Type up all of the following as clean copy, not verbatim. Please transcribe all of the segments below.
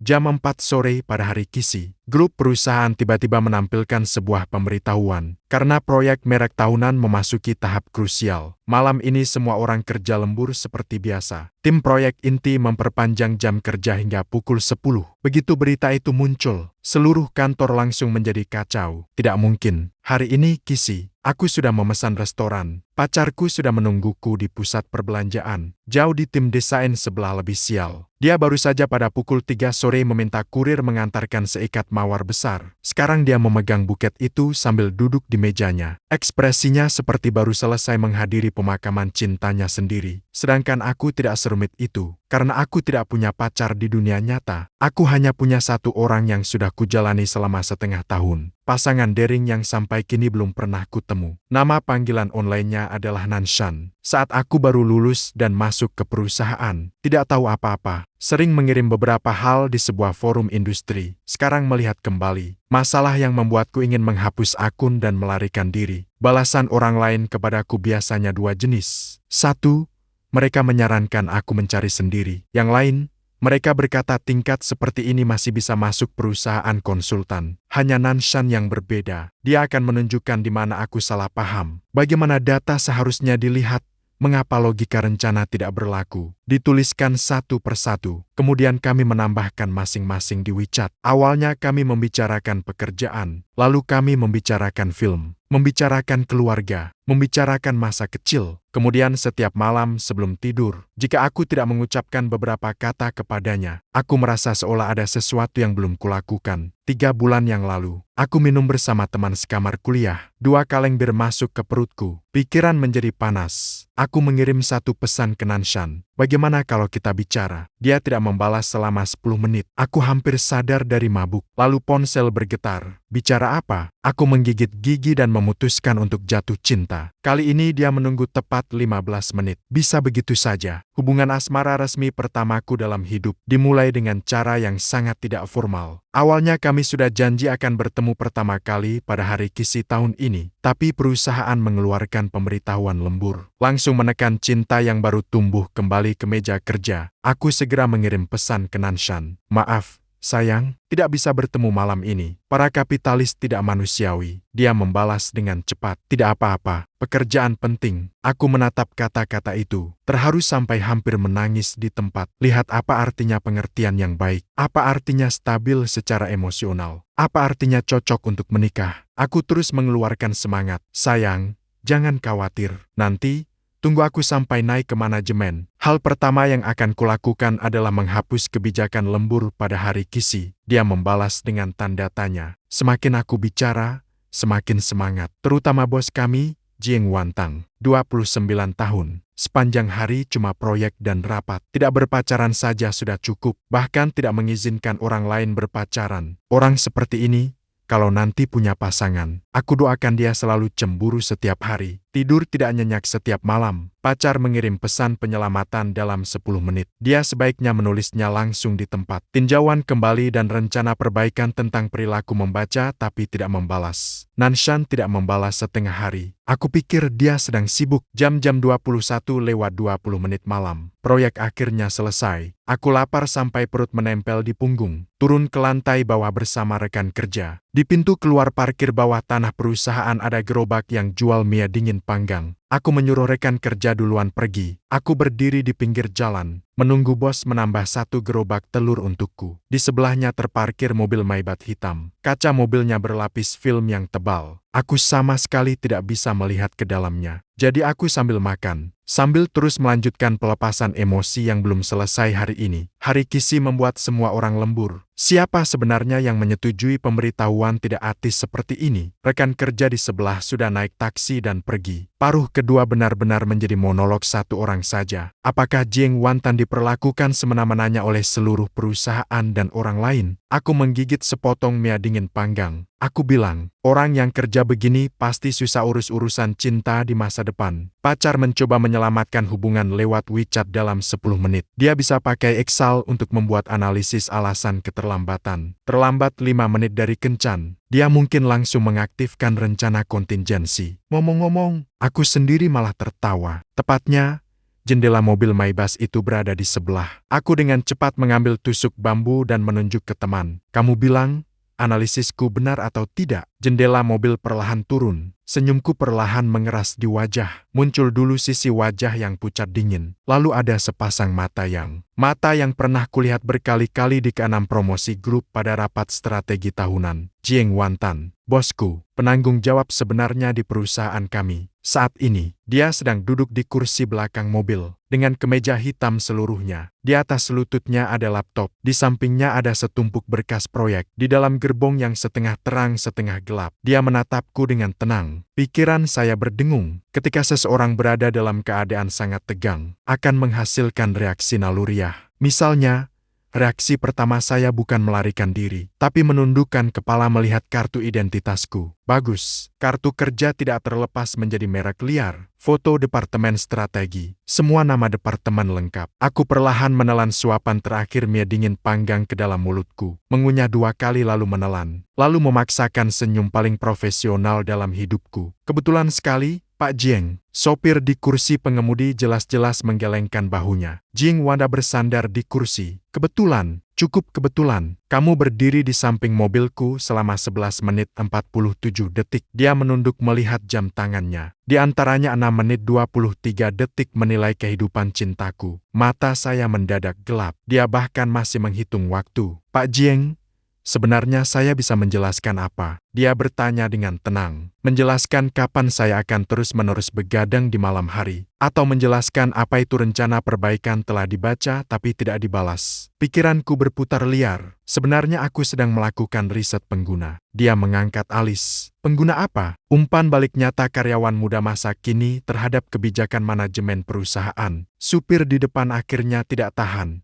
Jam 4 sore pada hari Kisi, grup perusahaan tiba-tiba menampilkan sebuah pemberitahuan. Karena proyek merek tahunan memasuki tahap krusial, malam ini semua orang kerja lembur seperti biasa. Tim proyek inti memperpanjang jam kerja hingga pukul 10. Begitu berita itu muncul, seluruh kantor langsung menjadi kacau. Tidak mungkin, hari ini Kisi, aku sudah memesan restoran. Pacarku sudah menungguku di pusat perbelanjaan, jauh di tim desain sebelah lebih sial. Dia baru saja pada pukul 3 sore meminta kurir mengantarkan seikat mawar besar. Sekarang dia memegang buket itu sambil duduk di mejanya. Ekspresinya seperti baru selesai menghadiri pemakaman cintanya sendiri. Sedangkan aku tidak serumit itu, karena aku tidak punya pacar di dunia nyata. Aku hanya punya satu orang yang sudah kujalani selama setengah tahun. Pasangan daring yang sampai kini belum pernah kutemu. Nama panggilan online-nya adalah Nanshan. Saat aku baru lulus dan masuk ke perusahaan, tidak tahu apa-apa. Sering mengirim beberapa hal di sebuah forum industri. Sekarang melihat kembali, masalah yang membuatku ingin menghapus akun dan melarikan diri. Balasan orang lain kepadaku biasanya dua jenis. Satu, mereka menyarankan aku mencari sendiri. Yang lain, mereka berkata tingkat seperti ini masih bisa masuk perusahaan konsultan. Hanya Nanshan yang berbeda. Dia akan menunjukkan di mana aku salah paham. Bagaimana data seharusnya dilihat. Mengapa logika rencana tidak berlaku? Dituliskan satu persatu. Kemudian kami menambahkan masing-masing di WeChat. Awalnya kami membicarakan pekerjaan. Lalu kami membicarakan film. Membicarakan keluarga. Membicarakan masa kecil. Kemudian setiap malam sebelum tidur, jika aku tidak mengucapkan beberapa kata kepadanya, aku merasa seolah ada sesuatu yang belum kulakukan. 3 bulan yang lalu, aku minum bersama teman sekamar kuliah. 2 kaleng bir masuk ke perutku. Pikiran menjadi panas. Aku mengirim satu pesan ke Nanshan. Bagaimana kalau kita bicara? Dia tidak membalas selama 10 menit. Aku hampir sadar dari mabuk. Lalu ponsel bergetar. Bicara apa? Aku menggigit gigi dan memutuskan untuk jatuh cinta. Kali ini dia menunggu tepat 15 menit. Bisa begitu saja. Hubungan asmara resmi pertamaku dalam hidup dimulai dengan cara yang sangat tidak formal. Awalnya kami sudah janji akan bertemu pertama kali pada hari Kisi tahun ini. Tapi perusahaan mengeluarkan pemberitahuan lembur. Langsung menekan cinta yang baru tumbuh kembali ke meja kerja. Aku segera mengirim pesan ke Nanshan. Maaf, sayang, tidak bisa bertemu malam ini. Para kapitalis tidak manusiawi. Dia membalas dengan cepat. Tidak apa-apa, pekerjaan penting. Aku menatap kata-kata itu, terharu sampai hampir menangis di tempat. Lihat apa artinya pengertian yang baik. Apa artinya stabil secara emosional. Apa artinya cocok untuk menikah. Aku terus mengeluarkan semangat. Sayang, jangan khawatir. Nanti, tunggu aku sampai naik ke manajemen. Hal pertama yang akan kulakukan adalah menghapus kebijakan lembur pada hari Kisi. Dia membalas dengan tanda tanya. Semakin aku bicara, semakin semangat. Terutama bos kami, Jieng Wantang, 29 tahun. Sepanjang hari cuma proyek dan rapat. Tidak berpacaran saja sudah cukup. Bahkan tidak mengizinkan orang lain berpacaran. Orang seperti ini, kalau nanti punya pasangan, aku doakan dia selalu cemburu setiap hari. Tidur tidak nyenyak setiap malam. Pacar mengirim pesan penyelamatan dalam 10 menit. Dia sebaiknya menulisnya langsung di tempat. Tinjauan kembali dan rencana perbaikan tentang perilaku membaca tapi tidak membalas. Nanshan tidak membalas setengah hari. Aku pikir dia sedang sibuk. Jam-jam 21:20 malam. Proyek akhirnya selesai. Aku lapar sampai perut menempel di punggung. Turun ke lantai bawah bersama rekan kerja. Di pintu keluar parkir bawah tanah perusahaan ada gerobak yang jual mie dingin panggang. Aku menyuruh rekan kerja duluan pergi. Aku berdiri di pinggir jalan, menunggu bos menambah 1 gerobak telur untukku. Di sebelahnya terparkir mobil Maybach hitam. Kaca mobilnya berlapis film yang tebal. Aku sama sekali tidak bisa melihat ke dalamnya. Jadi aku sambil makan, sambil terus melanjutkan pelepasan emosi yang belum selesai hari ini. Hari Kisi membuat semua orang lembur. Siapa sebenarnya yang menyetujui pemberitahuan tidak etis seperti ini? Rekan kerja di sebelah sudah naik taksi dan pergi. Paruh kedua benar-benar menjadi monolog satu orang saja. Apakah Jieng Wantan diperlakukan semena-menanya oleh seluruh perusahaan dan orang lain? Aku menggigit sepotong mie dingin panggang. Aku bilang, orang yang kerja begini pasti susah urus urusan cinta di masa depan. Pacar mencoba menyelamatkan hubungan lewat WeChat dalam 10 menit. Dia bisa pakai Excel untuk membuat analisis alasan keterlambatan. Terlambat 5 menit dari kencan. Dia mungkin langsung mengaktifkan rencana kontingensi. Ngomong-ngomong, aku sendiri malah tertawa. Tepatnya, jendela mobil Maybach itu berada di sebelah. Aku dengan cepat mengambil tusuk bambu dan menunjuk ke teman. Kamu bilang, analisisku benar atau tidak? Jendela mobil perlahan turun. Senyumku perlahan mengeras di wajah. Muncul dulu sisi wajah yang pucat dingin. Lalu ada sepasang mata yang pernah kulihat berkali-kali di keenam promosi grup pada rapat strategi tahunan. Jieng Wantan, bosku, penanggung jawab sebenarnya di perusahaan kami. Saat ini, dia sedang duduk di kursi belakang mobil, dengan kemeja hitam seluruhnya. Di atas lututnya ada laptop, di sampingnya ada setumpuk berkas proyek. Di dalam gerbong yang setengah terang setengah gelap, dia menatapku dengan tenang. Pikiran saya berdengung. Ketika seseorang berada dalam keadaan sangat tegang, akan menghasilkan reaksi naluriah. Misalnya, reaksi pertama saya bukan melarikan diri, tapi menundukkan kepala melihat kartu identitasku. Bagus, kartu kerja tidak terlepas menjadi merek liar. Foto departemen strategi, semua nama departemen lengkap. Aku perlahan menelan suapan terakhir mie dingin panggang ke dalam mulutku. Mengunyah 2 kali lalu menelan. Lalu memaksakan senyum paling profesional dalam hidupku. Kebetulan sekali, Pak Jieng, sopir di kursi pengemudi jelas-jelas menggelengkan bahunya. Jieng Wanda bersandar di kursi. Kebetulan, cukup kebetulan, kamu berdiri di samping mobilku selama 11 menit 47 detik. Dia menunduk melihat jam tangannya. Di antaranya 6 menit 23 detik menilai kehidupan cintaku. Mata saya mendadak gelap. Dia bahkan masih menghitung waktu. Pak Jieng, sebenarnya saya bisa menjelaskan apa? Dia bertanya dengan tenang. Menjelaskan kapan saya akan terus-menerus begadang di malam hari. Atau menjelaskan apa itu rencana perbaikan telah dibaca tapi tidak dibalas. Pikiranku berputar liar. Sebenarnya aku sedang melakukan riset pengguna. Dia mengangkat alis. Pengguna apa? Umpan balik nyata karyawan muda masa kini terhadap kebijakan manajemen perusahaan. Supir di depan akhirnya tidak tahan.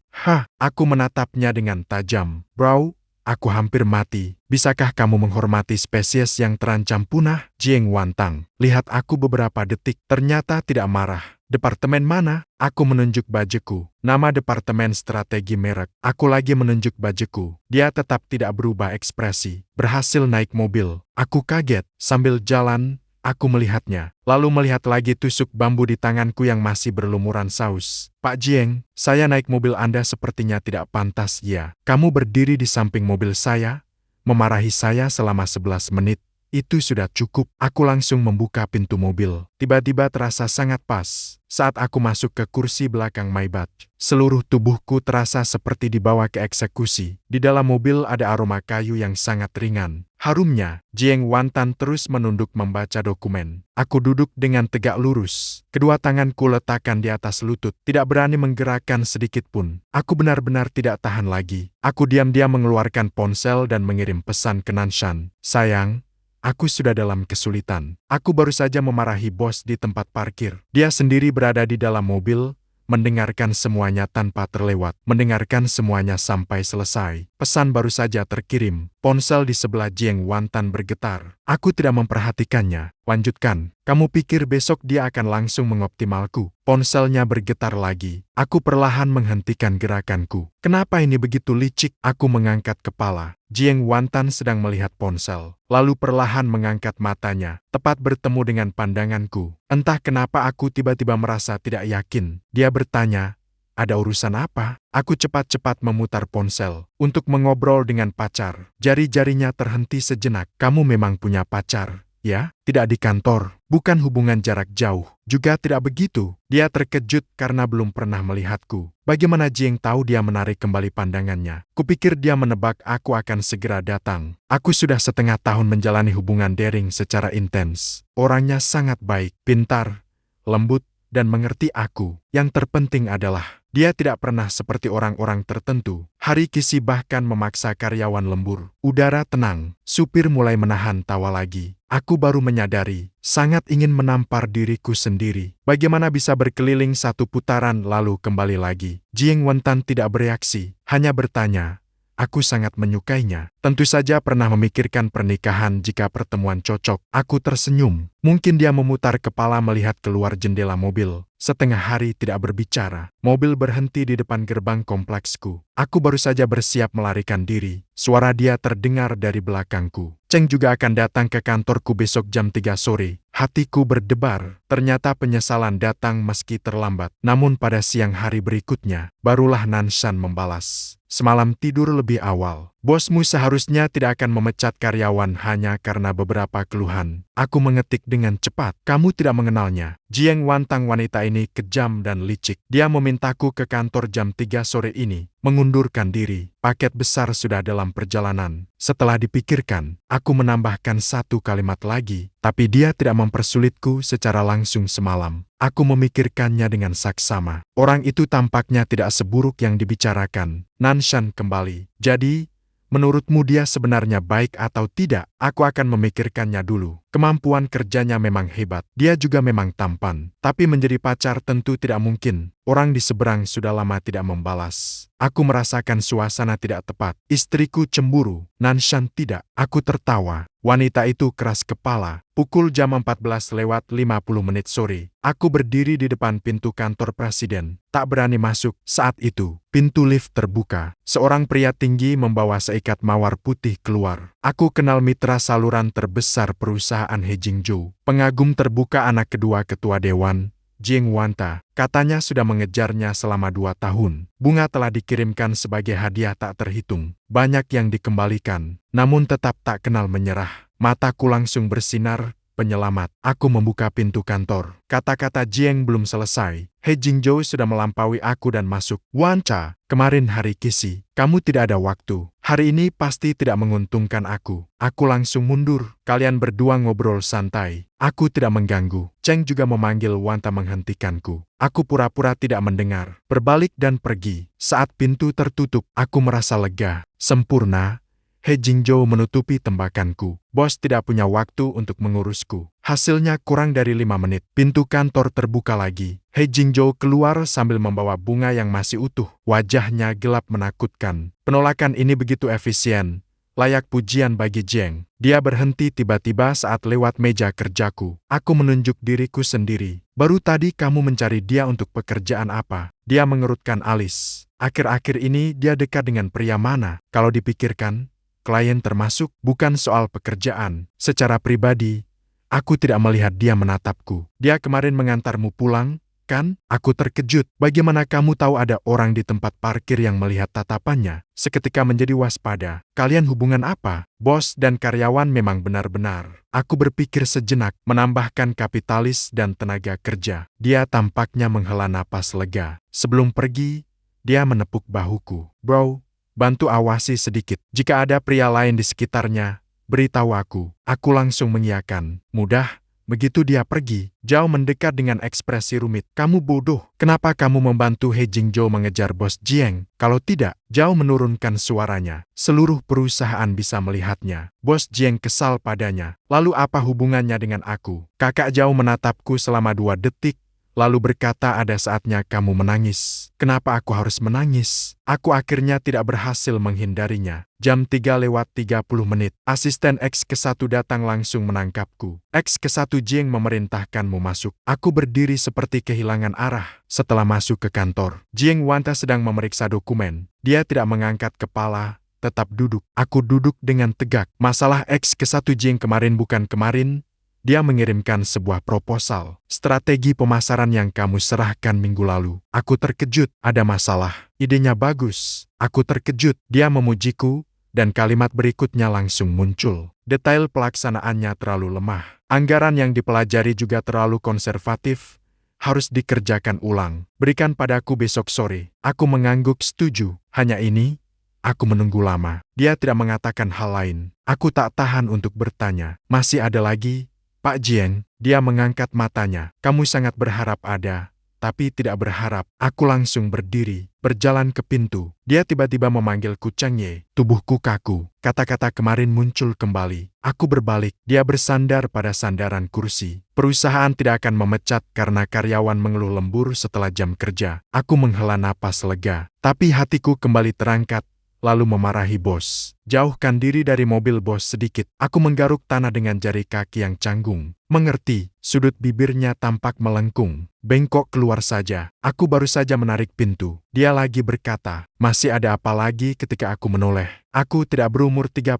Aku menatapnya dengan tajam. Bro, aku hampir mati. Bisakah kamu menghormati spesies yang terancam punah? Jieng Wantang, lihat aku beberapa detik. Ternyata tidak marah. Departemen mana? Aku menunjuk bajuku. Nama departemen strategi merek. Aku lagi menunjuk bajuku. Dia tetap tidak berubah ekspresi. Berhasil naik mobil. Aku kaget. Sambil jalan, aku melihatnya. Lalu melihat lagi tusuk bambu di tanganku yang masih berlumuran saus. Pak Jieng, saya naik mobil Anda sepertinya tidak pantas ya. Kamu berdiri di samping mobil saya, memarahi saya selama 11 menit. Itu sudah cukup. Aku langsung membuka pintu mobil. Tiba-tiba terasa sangat pas. Saat aku masuk ke kursi belakang Maybach, seluruh tubuhku terasa seperti dibawa ke eksekusi. Di dalam mobil ada aroma kayu yang sangat ringan. Harumnya, Jieng Wantan terus menunduk membaca dokumen. Aku duduk dengan tegak lurus. Kedua tanganku letakkan di atas lutut, tidak berani menggerakkan sedikit pun. Aku benar-benar tidak tahan lagi. Aku diam-diam mengeluarkan ponsel dan mengirim pesan ke Nanshan. Sayang, aku sudah dalam kesulitan. Aku baru saja memarahi bos di tempat parkir. Dia sendiri berada di dalam mobil, mendengarkan semuanya tanpa terlewat, mendengarkan semuanya sampai selesai. Pesan baru saja terkirim. Ponsel di sebelah Jieng Wantan bergetar. Aku tidak memperhatikannya. Lanjutkan. Kamu pikir besok dia akan langsung mengoptimalku? Ponselnya bergetar lagi. Aku perlahan menghentikan gerakanku. Kenapa ini begitu licik? Aku mengangkat kepala. Jieng Wantan sedang melihat ponsel. Lalu perlahan mengangkat matanya, tepat bertemu dengan pandanganku. Entah kenapa aku tiba-tiba merasa tidak yakin. Dia bertanya, ada urusan apa? Aku cepat-cepat memutar ponsel untuk mengobrol dengan pacar. Jari-jarinya terhenti sejenak. Kamu memang punya pacar? Ya, tidak di kantor, bukan hubungan jarak jauh, juga tidak begitu. Dia terkejut karena belum pernah melihatku. Bagaimana Jieng tahu dia menarik kembali pandangannya? Kupikir dia menebak aku akan segera datang. Aku sudah setengah tahun menjalani hubungan daring secara intens. Orangnya sangat baik, pintar, lembut, dan mengerti aku. Yang terpenting adalah, dia tidak pernah seperti orang-orang tertentu. Hari Kisi bahkan memaksa karyawan lembur. Udara tenang, supir mulai menahan tawa lagi. Aku baru menyadari, sangat ingin menampar diriku sendiri. Bagaimana bisa berkeliling satu putaran lalu kembali lagi? Jieng Wantan tidak bereaksi, hanya bertanya, aku sangat menyukainya. Tentu saja pernah memikirkan pernikahan jika pertemuan cocok. Aku tersenyum. Mungkin dia memutar kepala melihat keluar jendela mobil. Setengah hari tidak berbicara. Mobil berhenti di depan gerbang kompleksku. Aku baru saja bersiap melarikan diri. Suara dia terdengar dari belakangku. Cheng juga akan datang ke kantorku besok jam 3 sore. Hatiku berdebar, ternyata penyesalan datang meski terlambat. Namun pada siang hari berikutnya, barulah Nanshan membalas. Semalam tidur lebih awal. Bosmu seharusnya tidak akan memecat karyawan hanya karena beberapa keluhan. Aku mengetik dengan cepat. Kamu tidak mengenalnya. Jiang Wantang, wanita ini kejam dan licik. Dia memintaku ke kantor jam 3 sore ini. Mengundurkan diri. Paket besar sudah dalam perjalanan. Setelah dipikirkan, aku menambahkan satu kalimat lagi. Tapi dia tidak mempersulitku secara langsung semalam. Aku memikirkannya dengan saksama. Orang itu tampaknya tidak seburuk yang dibicarakan. Nanshan kembali. Jadi, menurutmu dia sebenarnya baik atau tidak? Aku akan memikirkannya dulu. Kemampuan kerjanya memang hebat. Dia juga memang tampan. Tapi menjadi pacar tentu tidak mungkin. Orang di seberang sudah lama tidak membalas. Aku merasakan suasana tidak tepat. Istriku cemburu. Nanshan tidak. Aku tertawa. Wanita itu keras kepala. Pukul jam 14:50 sore. Aku berdiri di depan pintu kantor presiden. Tak berani masuk. Saat itu, pintu lift terbuka. Seorang pria tinggi membawa seikat mawar putih keluar. Aku kenal mitra saluran terbesar perusahaan He Jingzhou. Pengagum terbuka anak kedua ketua dewan, Jiang Wanta. Katanya sudah mengejarnya selama 2 tahun. Bunga telah dikirimkan sebagai hadiah tak terhitung. Banyak yang dikembalikan, namun tetap tak kenal menyerah. Mataku langsung bersinar. Penyelamat. Aku membuka pintu kantor. Kata-kata Jiang belum selesai. He Jingzhou sudah melampaui aku dan masuk. Wanta, kemarin hari kisi. Kamu tidak ada waktu. Hari ini pasti tidak menguntungkan aku. Aku langsung mundur. Kalian berdua ngobrol santai. Aku tidak mengganggu. Cheng juga memanggil Wanta menghentikanku. Aku pura-pura tidak mendengar. Berbalik dan pergi. Saat pintu tertutup, aku merasa lega. Sempurna. He Jingzhou menutupi tembakanku. Bos tidak punya waktu untuk mengurusku. Hasilnya kurang dari 5 menit. Pintu kantor terbuka lagi. He Jingzhou keluar sambil membawa bunga yang masih utuh. Wajahnya gelap menakutkan. Penolakan ini begitu efisien. Layak pujian bagi Jiang. Dia berhenti tiba-tiba saat lewat meja kerjaku. Aku menunjuk diriku sendiri. Baru tadi kamu mencari dia untuk pekerjaan apa? Dia mengerutkan alis. Akhir-akhir ini dia dekat dengan pria mana? Kalau dipikirkan, klien termasuk, bukan soal pekerjaan. Secara pribadi, aku tidak melihat dia menatapku. Dia kemarin mengantarmu pulang, kan? Aku terkejut. Bagaimana kamu tahu ada orang di tempat parkir yang melihat tatapannya? Seketika menjadi waspada. Kalian hubungan apa? Bos dan karyawan memang benar-benar. Aku berpikir sejenak, menambahkan kapitalis dan tenaga kerja. Dia tampaknya menghela napas lega. Sebelum pergi, dia menepuk bahuku. Bro, bantu awasi sedikit. Jika ada pria lain di sekitarnya, beritahu aku. Aku langsung mengiyakan. Mudah. Begitu dia pergi, Zhao mendekat dengan ekspresi rumit. Kamu bodoh. Kenapa kamu membantu He Jingzhou mengejar bos Jiang? Kalau tidak, Zhao menurunkan suaranya. Seluruh perusahaan bisa melihatnya. Bos Jiang kesal padanya. Lalu apa hubungannya dengan aku? Kakak Zhao menatapku selama 2 detik. Lalu berkata ada saatnya kamu menangis. Kenapa aku harus menangis? Aku akhirnya tidak berhasil menghindarinya. Jam 3:30. Asisten X-1 datang langsung menangkapku. X-1 Jiang memerintahkanmu masuk. Aku berdiri seperti kehilangan arah. Setelah masuk ke kantor, Jiang Wanta sedang memeriksa dokumen. Dia tidak mengangkat kepala, tetap duduk. Aku duduk dengan tegak. Masalah X-1 Jiang kemarin bukan kemarin. Dia mengirimkan sebuah proposal, strategi pemasaran yang kamu serahkan minggu lalu. Aku terkejut, ada masalah. Idenya bagus. Aku terkejut, dia memujiku, dan kalimat berikutnya langsung muncul. Detail pelaksanaannya terlalu lemah. Anggaran yang dipelajari juga terlalu konservatif. Harus dikerjakan ulang. Berikan padaku besok sore. Aku mengangguk setuju. Hanya ini, aku menunggu lama. Dia tidak mengatakan hal lain. Aku tak tahan untuk bertanya. Masih ada lagi? Pak Jiang, dia mengangkat matanya. Kamu sangat berharap ada, tapi tidak berharap. Aku langsung berdiri, berjalan ke pintu. Dia tiba-tiba memanggilku Cheng Ye. Tubuhku kaku. Kata-kata kemarin muncul kembali. Aku berbalik. Dia bersandar pada sandaran kursi. Perusahaan tidak akan memecat karena karyawan mengeluh lembur setelah jam kerja. Aku menghela napas lega. Tapi hatiku kembali terangkat. Lalu memarahi bos. Jauhkan diri dari mobil bos sedikit. Aku menggaruk tanah dengan jari kaki yang canggung. Mengerti, sudut bibirnya tampak melengkung. Bengkok keluar saja. Aku baru saja menarik pintu. Dia lagi berkata, masih ada apa lagi ketika aku menoleh. Aku tidak berumur 30.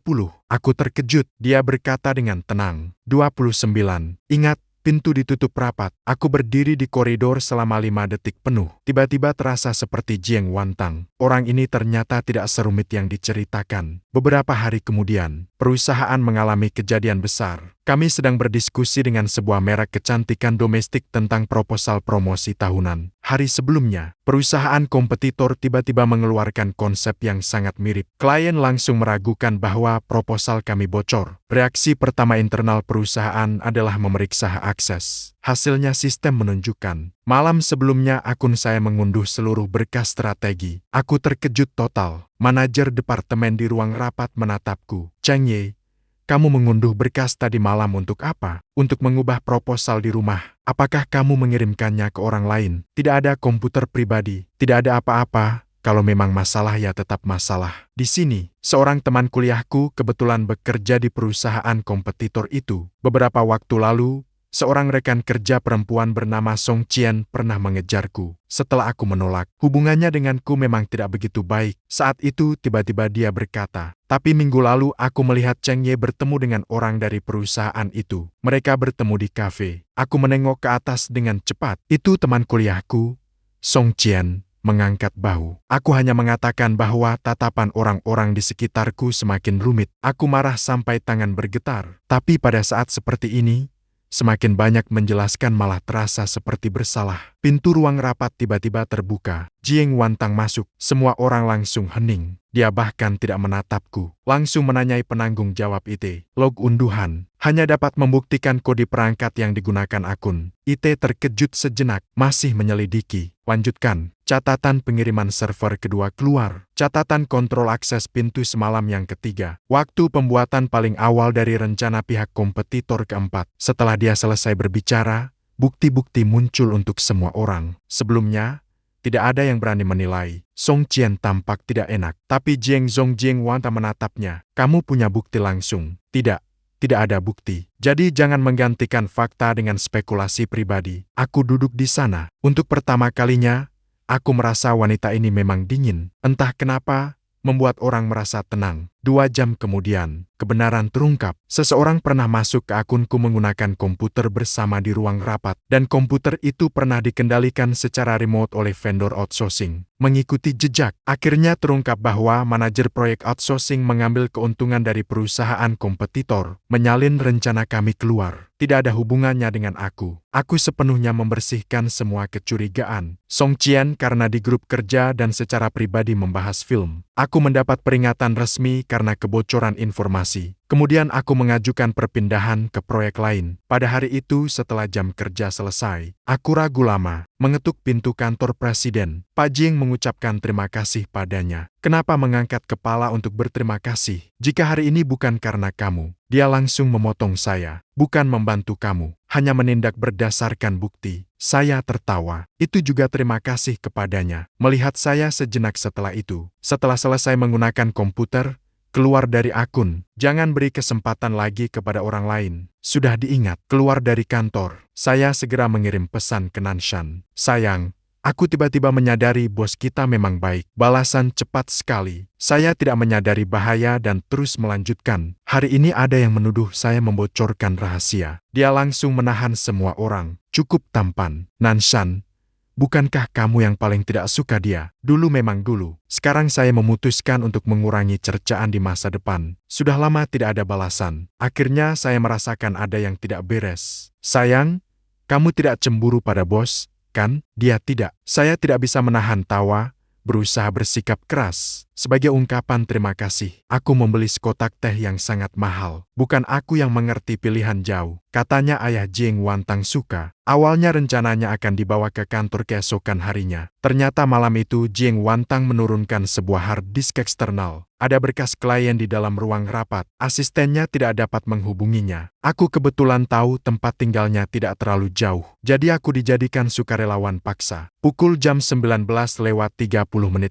Aku terkejut. Dia berkata dengan tenang. 29. Ingat, Pintu ditutup rapat. Aku berdiri di koridor selama 5 detik penuh. Tiba-tiba terasa seperti Jiang Wantang. Orang ini ternyata tidak serumit yang diceritakan. Beberapa hari kemudian, perusahaan mengalami kejadian besar. Kami sedang berdiskusi dengan sebuah merek kecantikan domestik tentang proposal promosi tahunan. Hari sebelumnya, perusahaan kompetitor tiba-tiba mengeluarkan konsep yang sangat mirip. Klien langsung meragukan bahwa proposal kami bocor. Reaksi pertama internal perusahaan adalah memeriksa hak akses. Hasilnya sistem menunjukkan. Malam sebelumnya akun saya mengunduh seluruh berkas strategi. Aku terkejut total. Manajer departemen di ruang rapat menatapku. Cheng Ye, kamu mengunduh berkas tadi malam untuk apa? Untuk mengubah proposal di rumah. Apakah kamu mengirimkannya ke orang lain? Tidak ada komputer pribadi. Tidak ada apa-apa. Kalau memang masalah ya tetap masalah. Di sini, seorang teman kuliahku kebetulan bekerja di perusahaan kompetitor itu. Beberapa waktu lalu, seorang rekan kerja perempuan bernama Song Qian pernah mengejarku. Setelah aku menolak, hubungannya denganku memang tidak begitu baik. Saat itu tiba-tiba dia berkata, tapi minggu lalu aku melihat Cheng Ye bertemu dengan orang dari perusahaan itu. Mereka bertemu di kafe. Aku menengok ke atas dengan cepat. Itu teman kuliahku, Song Qian, mengangkat bahu. Aku hanya mengatakan bahwa tatapan orang-orang di sekitarku semakin rumit. Aku marah sampai tangan bergetar. Tapi pada saat seperti ini, semakin banyak menjelaskan malah terasa seperti bersalah. Pintu ruang rapat tiba-tiba terbuka. Jiang Wantang masuk. Semua orang langsung hening. Dia bahkan tidak menatapku. Langsung menanyai penanggung jawab IT. Log unduhan. Hanya dapat membuktikan kode perangkat yang digunakan akun. IT terkejut sejenak. Masih menyelidiki. Lanjutkan. Catatan pengiriman server kedua keluar. Catatan kontrol akses pintu semalam yang ketiga. Waktu pembuatan paling awal dari rencana pihak kompetitor keempat. Setelah dia selesai berbicara, bukti-bukti muncul untuk semua orang. Sebelumnya, tidak ada yang berani menilai. Song Qian tampak tidak enak. Tapi Jiang Wantang menatapnya. Kamu punya bukti langsung. Tidak ada bukti. Jadi jangan menggantikan fakta dengan spekulasi pribadi. Aku duduk di sana. Untuk pertama kalinya, aku merasa wanita ini memang dingin. Entah kenapa, membuat orang merasa tenang. 2 jam kemudian, kebenaran terungkap. Seseorang pernah masuk ke akunku menggunakan komputer bersama di ruang rapat, dan komputer itu pernah dikendalikan secara remote oleh vendor outsourcing. Mengikuti jejak, akhirnya terungkap bahwa manajer proyek outsourcing mengambil keuntungan dari perusahaan kompetitor, menyalin rencana kami keluar. Tidak ada hubungannya dengan aku. Aku sepenuhnya membersihkan semua kecurigaan. Song Qian karena di grup kerja dan secara pribadi membahas film. Aku mendapat peringatan resmi karena kebocoran informasi. Kemudian aku mengajukan perpindahan ke proyek lain. Pada hari itu setelah jam kerja selesai, aku ragu lama, mengetuk pintu kantor presiden. Pak Jiang mengucapkan terima kasih padanya. Kenapa mengangkat kepala untuk berterima kasih? Jika hari ini bukan karena kamu, dia langsung memotong saya. Bukan membantu kamu, hanya menindak berdasarkan bukti. Saya tertawa. Itu juga terima kasih kepadanya. Melihat saya sejenak setelah itu. Setelah selesai menggunakan komputer, keluar dari akun. Jangan beri kesempatan lagi kepada orang lain. Sudah diingat, keluar dari kantor. Saya segera mengirim pesan ke Nanshan. Sayang, aku tiba-tiba menyadari bos kita memang baik. Balasan cepat sekali. Saya tidak menyadari bahaya dan terus melanjutkan. Hari ini ada yang menuduh saya membocorkan rahasia. Dia langsung menahan semua orang. Cukup tampan. Nanshan, bukankah kamu yang paling tidak suka dia? Dulu memang dulu. Sekarang saya memutuskan untuk mengurangi cercaan di masa depan. Sudah lama tidak ada balasan. Akhirnya saya merasakan ada yang tidak beres. Sayang, kamu tidak cemburu pada bos, kan? Dia tidak. Saya tidak bisa menahan tawa, berusaha bersikap keras. Sebagai ungkapan terima kasih, aku membeli sekotak teh yang sangat mahal. Bukan aku yang mengerti pilihan jauh. Katanya ayah Jiang Wantang suka. Awalnya rencananya akan dibawa ke kantor keesokan harinya. Ternyata malam itu Jiang Wantang menurunkan sebuah hard disk eksternal. Ada berkas klien di dalam ruang rapat. Asistennya tidak dapat menghubunginya. Aku kebetulan tahu tempat tinggalnya tidak terlalu jauh. Jadi aku dijadikan sukarelawan paksa. Pukul jam 19:30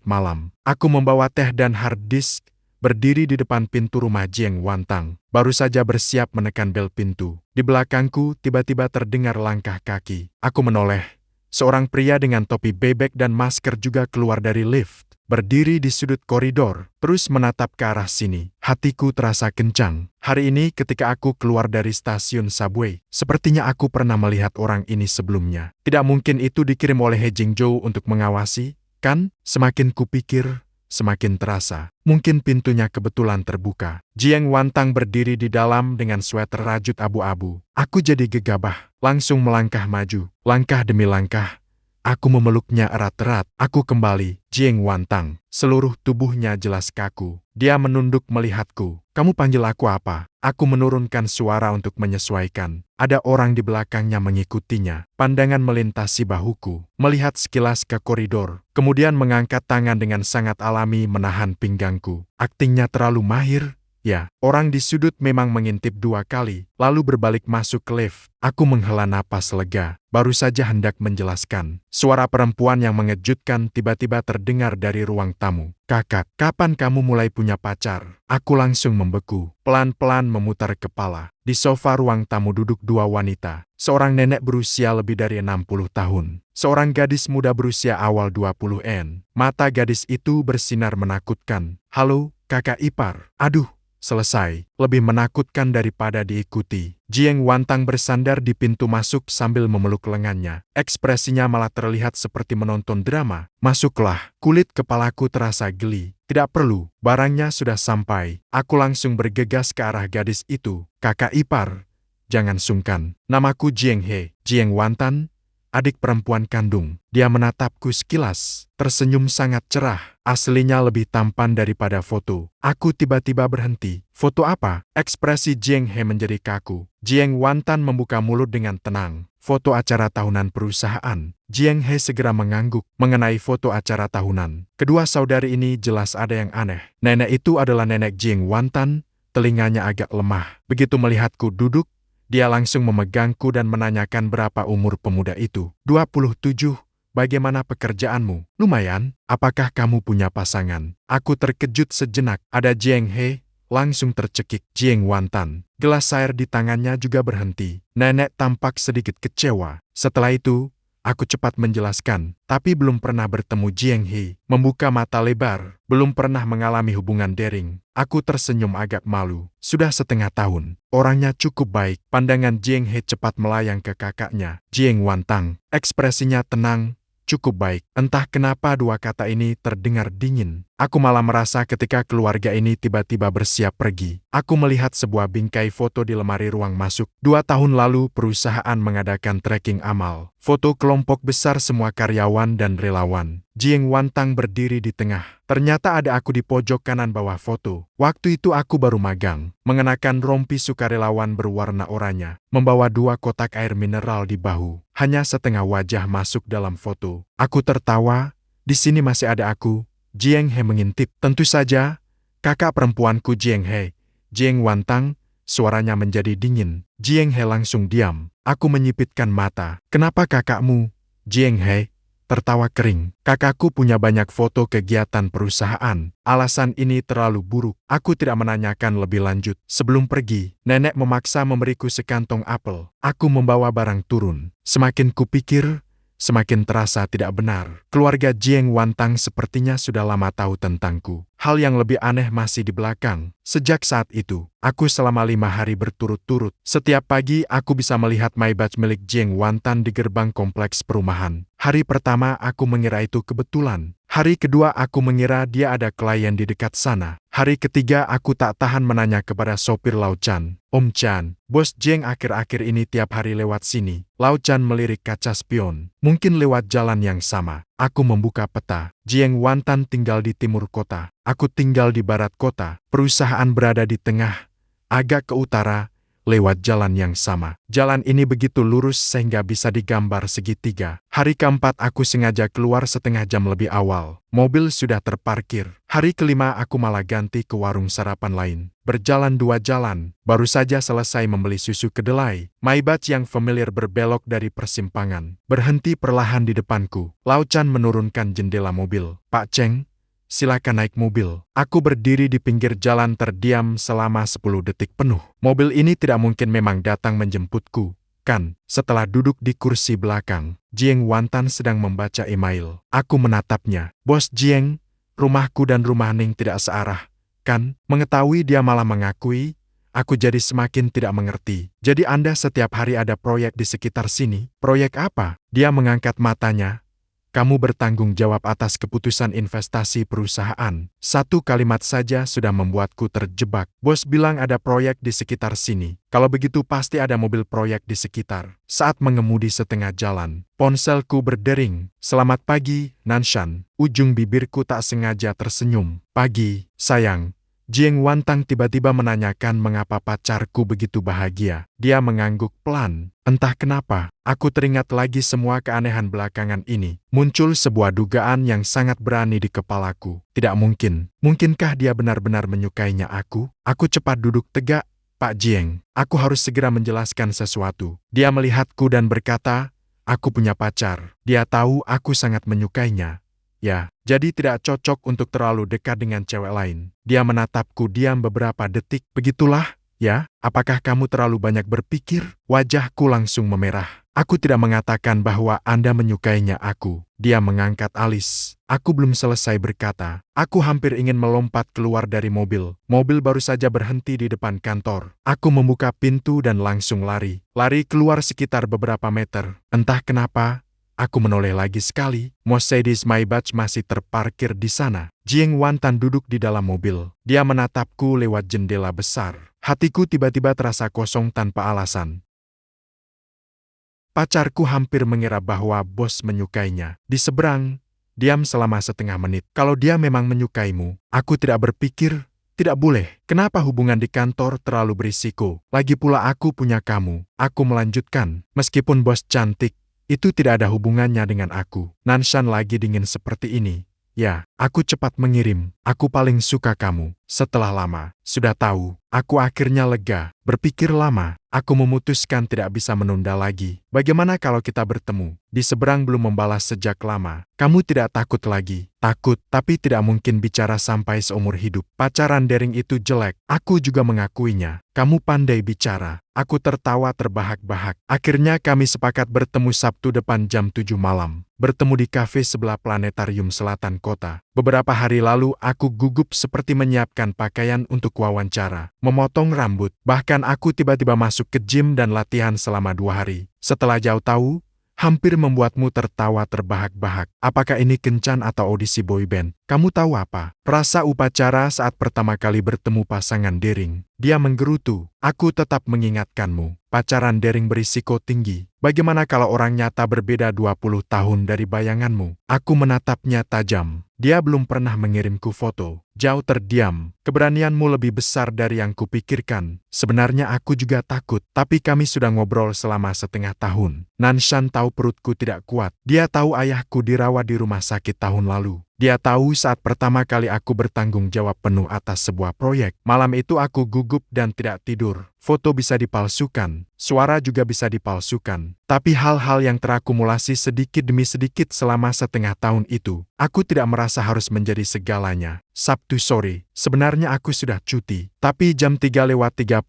malam. Aku membawa teh dan hard disk, berdiri di depan pintu rumah Jiang Wantang. Baru saja bersiap menekan bel pintu. Di belakangku tiba-tiba terdengar langkah kaki. Aku menoleh. Seorang pria dengan topi bebek dan masker juga keluar dari lift. berdiri di sudut koridor, terus menatap ke arah sini. Hatiku terasa kencang. Hari ini ketika aku keluar dari stasiun subway, sepertinya aku pernah melihat orang ini sebelumnya. Tidak mungkin itu dikirim oleh He Jingzhou untuk mengawasi, kan? Semakin kupikir, semakin terasa. Mungkin pintunya kebetulan terbuka. Jiang Wantang berdiri di dalam dengan sweater rajut abu-abu. Aku jadi gegabah, langsung melangkah maju. Langkah demi langkah, aku memeluknya erat-erat. Aku kembali. Jiang Wantang, seluruh tubuhnya jelas kaku. Dia menunduk melihatku. Kamu panggil aku apa? Aku menurunkan suara untuk menyesuaikan. Ada orang di belakangnya mengikutinya. Pandangan melintasi bahuku, melihat sekilas ke koridor, kemudian mengangkat tangan dengan sangat alami menahan pinggangku. Aktingnya terlalu mahir. Ya, orang di sudut memang mengintip 2 kali, lalu berbalik masuk ke lift. Aku menghela napas lega, baru saja hendak menjelaskan. Suara perempuan yang mengejutkan tiba-tiba terdengar dari ruang tamu. Kakak, kapan kamu mulai punya pacar? Aku langsung membeku, pelan-pelan memutar kepala. Di sofa ruang tamu duduk 2 wanita. Seorang nenek berusia lebih dari 60 tahun. Seorang gadis muda berusia awal 20-an. Mata gadis itu bersinar menakutkan. Halo, kakak ipar. Aduh. Selesai, lebih menakutkan daripada diikuti. Jiang Wantang bersandar di pintu masuk sambil memeluk lengannya. Ekspresinya malah terlihat seperti menonton drama. Masuklah, kulit kepalaku terasa geli. Tidak perlu, barangnya sudah sampai. Aku langsung bergegas ke arah gadis itu. Kakak ipar, jangan sungkan. Namaku Jiang He. Jiang Wantan, adik perempuan kandung. Dia menatapku sekilas, tersenyum sangat cerah. Aslinya lebih tampan daripada foto. Aku tiba-tiba berhenti. Foto apa? Ekspresi Jiang He menjadi kaku. Jiang Wantan membuka mulut dengan tenang. Foto acara tahunan perusahaan. Jiang He segera mengangguk mengenai foto acara tahunan. Kedua saudari ini jelas ada yang aneh. Nenek itu adalah nenek Jiang Wantan, telinganya agak lemah. Begitu melihatku duduk, dia langsung memegangku dan menanyakan berapa umur pemuda itu. 27. Bagaimana pekerjaanmu? Lumayan. Apakah kamu punya pasangan? Aku terkejut sejenak. Ada Jiang He, langsung tercekik. Jiang Wantan. Gelas air di tangannya juga berhenti. Nenek tampak sedikit kecewa. Setelah itu, aku cepat menjelaskan, tapi belum pernah bertemu Jiang He. Membuka mata lebar, belum pernah mengalami hubungan daring. Aku tersenyum agak malu. Sudah setengah tahun. Orangnya cukup baik. Pandangan Jiang He cepat melayang ke kakaknya. Jiang Wantang. Ekspresinya tenang, cukup baik. Entah kenapa 2 kata ini terdengar dingin. Aku malah merasa ketika keluarga ini tiba-tiba bersiap pergi. Aku melihat sebuah bingkai foto di lemari ruang masuk. 2 tahun lalu perusahaan mengadakan tracking amal. Foto kelompok besar semua karyawan dan relawan. Jiang Wantang berdiri di tengah. Ternyata ada aku di pojok kanan bawah foto. Waktu itu aku baru magang, mengenakan rompi sukarelawan berwarna oranye, membawa 2 kotak air mineral di bahu. Hanya setengah wajah masuk dalam foto. Aku tertawa, di sini masih ada aku. Jiang He mengintip. Tentu saja, kakak perempuanku Jiang He. Jiang Wantang, suaranya menjadi dingin. Jiang He langsung diam. Aku menyipitkan mata. Kenapa kakakmu? Jiang He tertawa kering. Kakakku punya banyak foto kegiatan perusahaan. Alasan ini terlalu buruk. Aku tidak menanyakan lebih lanjut. Sebelum pergi, nenek memaksa memberiku sekantong apel. Aku membawa barang turun. Semakin kupikir, semakin terasa tidak benar. Keluarga Jiang Wantang sepertinya sudah lama tahu tentangku. Hal yang lebih aneh masih di belakang. Sejak saat itu, aku selama 5 hari berturut-turut. Setiap pagi aku bisa melihat Maybach milik Jiang Wantan di gerbang kompleks perumahan. Hari pertama aku mengira itu kebetulan. Hari kedua aku mengira dia ada klien di dekat sana. Hari ketiga aku tak tahan menanya kepada sopir Lao Chan. Om Chan, bos Jiang akhir-akhir ini tiap hari lewat sini. Lao Chan melirik kaca spion. Mungkin lewat jalan yang sama. Aku membuka peta. Jiang Wantan tinggal di timur kota. Aku tinggal di barat kota. Perusahaan berada di tengah, agak ke utara, lewat jalan yang sama. Jalan ini begitu lurus sehingga bisa digambar segitiga. Hari keempat aku sengaja keluar setengah jam lebih awal. Mobil sudah terparkir. Hari kelima aku malah ganti ke warung sarapan lain. Berjalan 2 jalan, baru saja selesai membeli susu kedelai. Maybach yang familiar berbelok dari persimpangan. Berhenti perlahan di depanku. Lao Chan menurunkan jendela mobil. Pak Cheng, silakan naik mobil. Aku berdiri di pinggir jalan terdiam selama 10 detik penuh. Mobil ini tidak mungkin memang datang menjemputku, kan? Setelah duduk di kursi belakang, Jiang Wantan sedang membaca email. Aku menatapnya. Bos Jiang, rumahku dan rumah Ning tidak searah, kan? Mengetahui dia malah mengakui, aku jadi semakin tidak mengerti. Jadi Anda setiap hari ada proyek di sekitar sini? Proyek apa? Dia mengangkat matanya. Kamu bertanggung jawab atas keputusan investasi perusahaan. Satu kalimat saja sudah membuatku terjebak. Bos bilang ada proyek di sekitar sini. Kalau begitu pasti ada mobil proyek di sekitar. Saat mengemudi setengah jalan, ponselku berdering. Selamat pagi, Nanshan. Ujung bibirku tak sengaja tersenyum. Pagi, sayang. Jieng Wantang tiba-tiba menanyakan mengapa pacarku begitu bahagia. Dia mengangguk pelan. Entah kenapa, aku teringat lagi semua keanehan belakangan ini. Muncul sebuah dugaan yang sangat berani di kepalaku. Tidak mungkin. Mungkinkah dia benar-benar menyukainya aku? Aku cepat duduk tegak. Pak Jieng, aku harus segera menjelaskan sesuatu. Dia melihatku dan berkata, aku punya pacar. Dia tahu aku sangat menyukainya. Ya, jadi tidak cocok untuk terlalu dekat dengan cewek lain. Dia menatapku diam beberapa detik. Begitulah, ya, apakah kamu terlalu banyak berpikir? Wajahku langsung memerah. Aku tidak mengatakan bahwa Anda menyukainya aku. Dia mengangkat alis. Aku belum selesai berkata. Aku hampir ingin melompat keluar dari mobil. Mobil baru saja berhenti di depan kantor. Aku membuka pintu dan langsung lari. Lari keluar sekitar beberapa meter. Entah kenapa, aku menoleh lagi sekali. Mercedes Maybach masih terparkir di sana. Jieng Wantan duduk di dalam mobil. Dia menatapku lewat jendela besar. Hatiku tiba-tiba terasa kosong tanpa alasan. Pacarku hampir mengira bahwa bos menyukainya. Di seberang, diam selama setengah menit. Kalau dia memang menyukaimu, aku tidak berpikir, tidak boleh. Kenapa hubungan di kantor terlalu berisiko? Lagi pula aku punya kamu. Aku melanjutkan, meskipun bos cantik, itu tidak ada hubungannya dengan aku. Nanshan lagi dingin seperti ini. Ya, aku cepat mengirim. Aku paling suka kamu. Setelah lama, sudah tahu, aku akhirnya lega. Berpikir lama, aku memutuskan tidak bisa menunda lagi. Bagaimana kalau kita bertemu? Di seberang belum membalas sejak lama. Kamu tidak takut lagi? Takut, tapi tidak mungkin bicara sampai seumur hidup. Pacaran daring itu jelek. Aku juga mengakuinya. Kamu pandai bicara. Aku tertawa terbahak-bahak. Akhirnya kami sepakat bertemu Sabtu depan jam 7 malam. Bertemu di kafe sebelah planetarium selatan kota. Beberapa hari lalu aku gugup seperti menyiapkan pakaian untuk wawancara, memotong rambut. Bahkan aku tiba-tiba masuk ke gym dan latihan selama 2 hari. Setelah jauh tahu, hampir membuatmu tertawa terbahak-bahak. Apakah ini kencan atau audisi boyband? Kamu tahu apa? Rasa upacara saat pertama kali bertemu pasangan daring. Dia menggerutu. Aku tetap mengingatkanmu. Pacaran daring berisiko tinggi. Bagaimana kalau orang nyata berbeda 20 tahun dari bayanganmu? Aku menatapnya tajam. Dia belum pernah mengirimku foto. Jauh terdiam. Keberanianmu lebih besar dari yang kupikirkan. Sebenarnya aku juga takut, tapi kami sudah ngobrol selama setengah tahun. Nanshan tahu perutku tidak kuat. Dia tahu ayahku dirawat di rumah sakit tahun lalu. Dia tahu saat pertama kali aku bertanggung jawab penuh atas sebuah proyek. Malam itu aku gugup dan tidak tidur. Foto bisa dipalsukan, suara juga bisa dipalsukan. Tapi hal-hal yang terakumulasi sedikit demi sedikit selama setengah tahun itu, aku tidak merasa harus menjadi segalanya. Sabtu sore, sebenarnya aku sudah cuti. Tapi jam 3:30,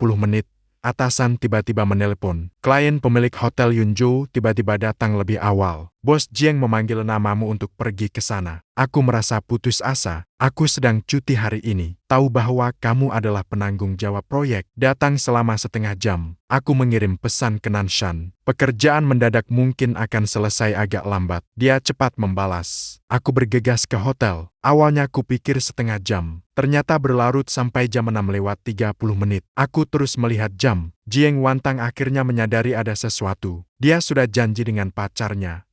atasan tiba-tiba menelpon. Klien pemilik Hotel Yunjo tiba-tiba datang lebih awal. Bos Jieng memanggil namamu untuk pergi ke sana. Aku merasa putus asa. Aku sedang cuti hari ini. Tahu bahwa kamu adalah penanggung jawab proyek. Datang selama setengah jam. Aku mengirim pesan ke Nanshan. Pekerjaan mendadak mungkin akan selesai agak lambat. Dia cepat membalas. Aku bergegas ke hotel. Awalnya kupikir setengah jam. Ternyata berlarut sampai jam 6:30. Aku terus melihat jam. Jieng Wantang akhirnya menyadari ada sesuatu. Dia sudah janji dengan pacarnya.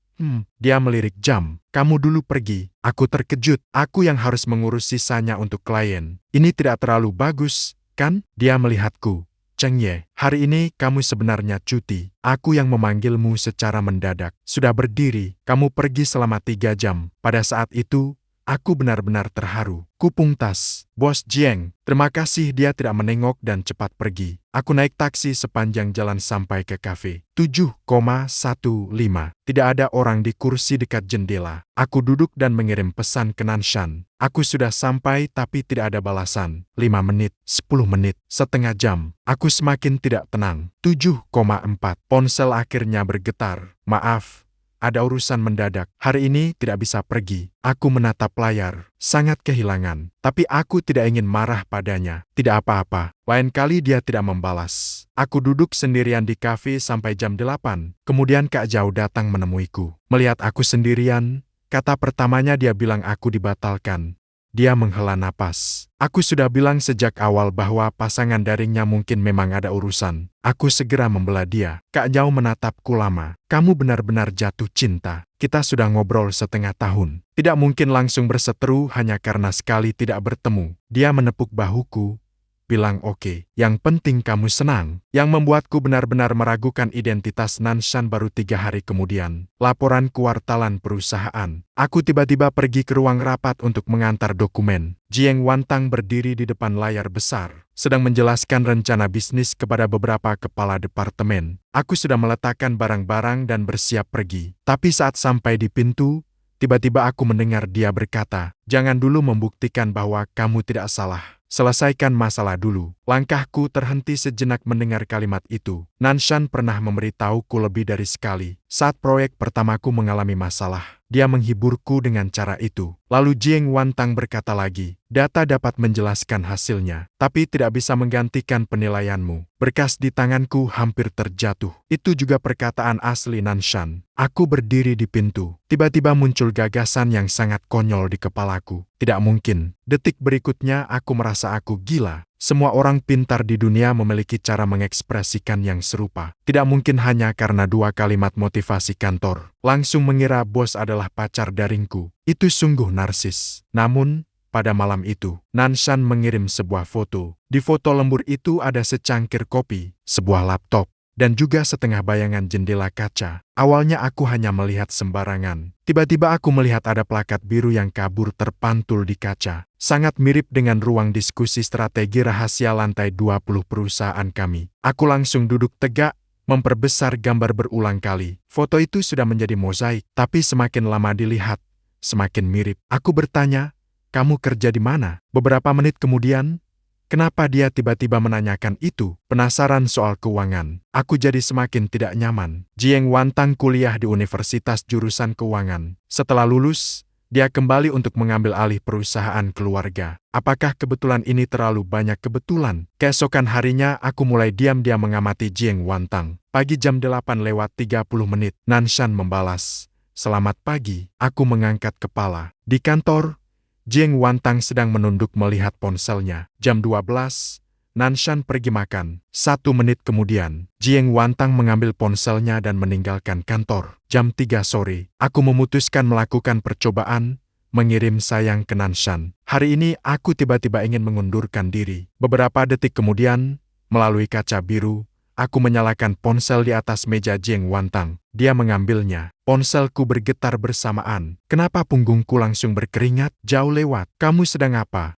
Dia melirik jam. Kamu dulu pergi. Aku terkejut. Aku yang harus mengurus sisanya untuk klien. Ini tidak terlalu bagus, kan? Dia melihatku. Cheng Ye, hari ini kamu sebenarnya cuti. Aku yang memanggilmu secara mendadak. Sudah berdiri, kamu pergi selama 3 jam. Pada saat itu, aku benar-benar terharu. Kupung tas. Bos Jieng, terima kasih. Dia tidak menengok dan cepat pergi. Aku naik taksi sepanjang jalan sampai ke kafe. 7,15. Tidak ada orang di kursi dekat jendela. Aku duduk dan mengirim pesan ke Nanshan. Aku sudah sampai tapi tidak ada balasan. 5 menit, 10 menit, setengah jam. Aku semakin tidak tenang. 7,4. Ponsel akhirnya bergetar. Maaf. ada urusan mendadak. Hari ini tidak bisa pergi. Aku menatap layar, sangat kehilangan. Tapi aku tidak ingin marah padanya. Tidak apa-apa. Lain kali dia tidak membalas. Aku duduk sendirian di kafe sampai jam 8. Kemudian Kak Zhao datang menemuiku. Melihat aku sendirian, kata pertamanya dia bilang aku dibatalkan. Dia menghela napas. Aku sudah bilang sejak awal bahwa pasangan daringnya mungkin memang ada urusan. Aku segera membela dia. Kak Zhao menatapku lama. Kamu benar-benar jatuh cinta. Kita sudah ngobrol setengah tahun. Tidak mungkin langsung berseteru hanya karena sekali tidak bertemu. Dia menepuk bahuku. Bilang oke, yang penting kamu senang. Yang membuatku benar-benar meragukan identitas Nanshan baru 3 hari kemudian. Laporan kuartalan perusahaan. Aku tiba-tiba pergi ke ruang rapat untuk mengantar dokumen. Jieng Wantang berdiri di depan layar besar, sedang menjelaskan rencana bisnis kepada beberapa kepala departemen. Aku sudah meletakkan barang-barang dan bersiap pergi. Tapi saat sampai di pintu, tiba-tiba aku mendengar dia berkata, "Jangan dulu membuktikan bahwa kamu tidak salah. Selesaikan masalah dulu." Langkahku terhenti sejenak mendengar kalimat itu. Nanshan pernah memberitahuku lebih dari sekali. Saat proyek pertamaku mengalami masalah, dia menghiburku dengan cara itu. Lalu Jieng Wantang berkata lagi, "Data dapat menjelaskan hasilnya, tapi tidak bisa menggantikan penilaianmu." Berkas di tanganku hampir terjatuh. Itu juga perkataan asli Nanshan. Aku berdiri di pintu. Tiba-tiba muncul gagasan yang sangat konyol di kepalaku. Tidak mungkin. Detik berikutnya aku merasa aku gila. Semua orang pintar di dunia memiliki cara mengekspresikan yang serupa. Tidak mungkin hanya karena 2 kalimat motivasi kantor. Langsung mengira bos adalah pacar daringku. Itu sungguh narsis. Namun, pada malam itu, Nanshan mengirim sebuah foto. Di foto lembur itu ada secangkir kopi, sebuah laptop, dan juga setengah bayangan jendela kaca. Awalnya aku hanya melihat sembarangan. Tiba-tiba aku melihat ada plakat biru yang kabur terpantul di kaca. Sangat mirip dengan ruang diskusi strategi rahasia lantai 20 perusahaan kami. Aku langsung duduk tegak, memperbesar gambar berulang kali. Foto itu sudah menjadi mozaik, tapi semakin lama dilihat, semakin mirip. Aku bertanya, "Kamu kerja di mana?" Beberapa menit kemudian, kenapa dia tiba-tiba menanyakan itu? Penasaran soal keuangan. Aku jadi semakin tidak nyaman. Jieng Wantang kuliah di universitas jurusan keuangan. Setelah lulus, dia kembali untuk mengambil alih perusahaan keluarga. Apakah kebetulan ini terlalu banyak kebetulan? Keesokan harinya aku mulai diam-diam mengamati Jieng Wantang. Pagi jam 8:30, Nanshan membalas, "Selamat pagi." Aku mengangkat kepala. Di kantor, Jieng Wantang sedang menunduk melihat ponselnya. Jam 12, Nanshan pergi makan. 1 menit kemudian, Jieng Wantang mengambil ponselnya dan meninggalkan kantor. Jam 3 sore, aku memutuskan melakukan percobaan, mengirim sayang ke Nanshan. Hari ini aku tiba-tiba ingin mengundurkan diri. Beberapa detik kemudian, melalui kaca biru, aku menyalakan ponsel di atas meja Jieng Wantang. Dia mengambilnya. Ponselku bergetar bersamaan. Kenapa punggungku langsung berkeringat? Jauh lewat. "Kamu sedang apa?"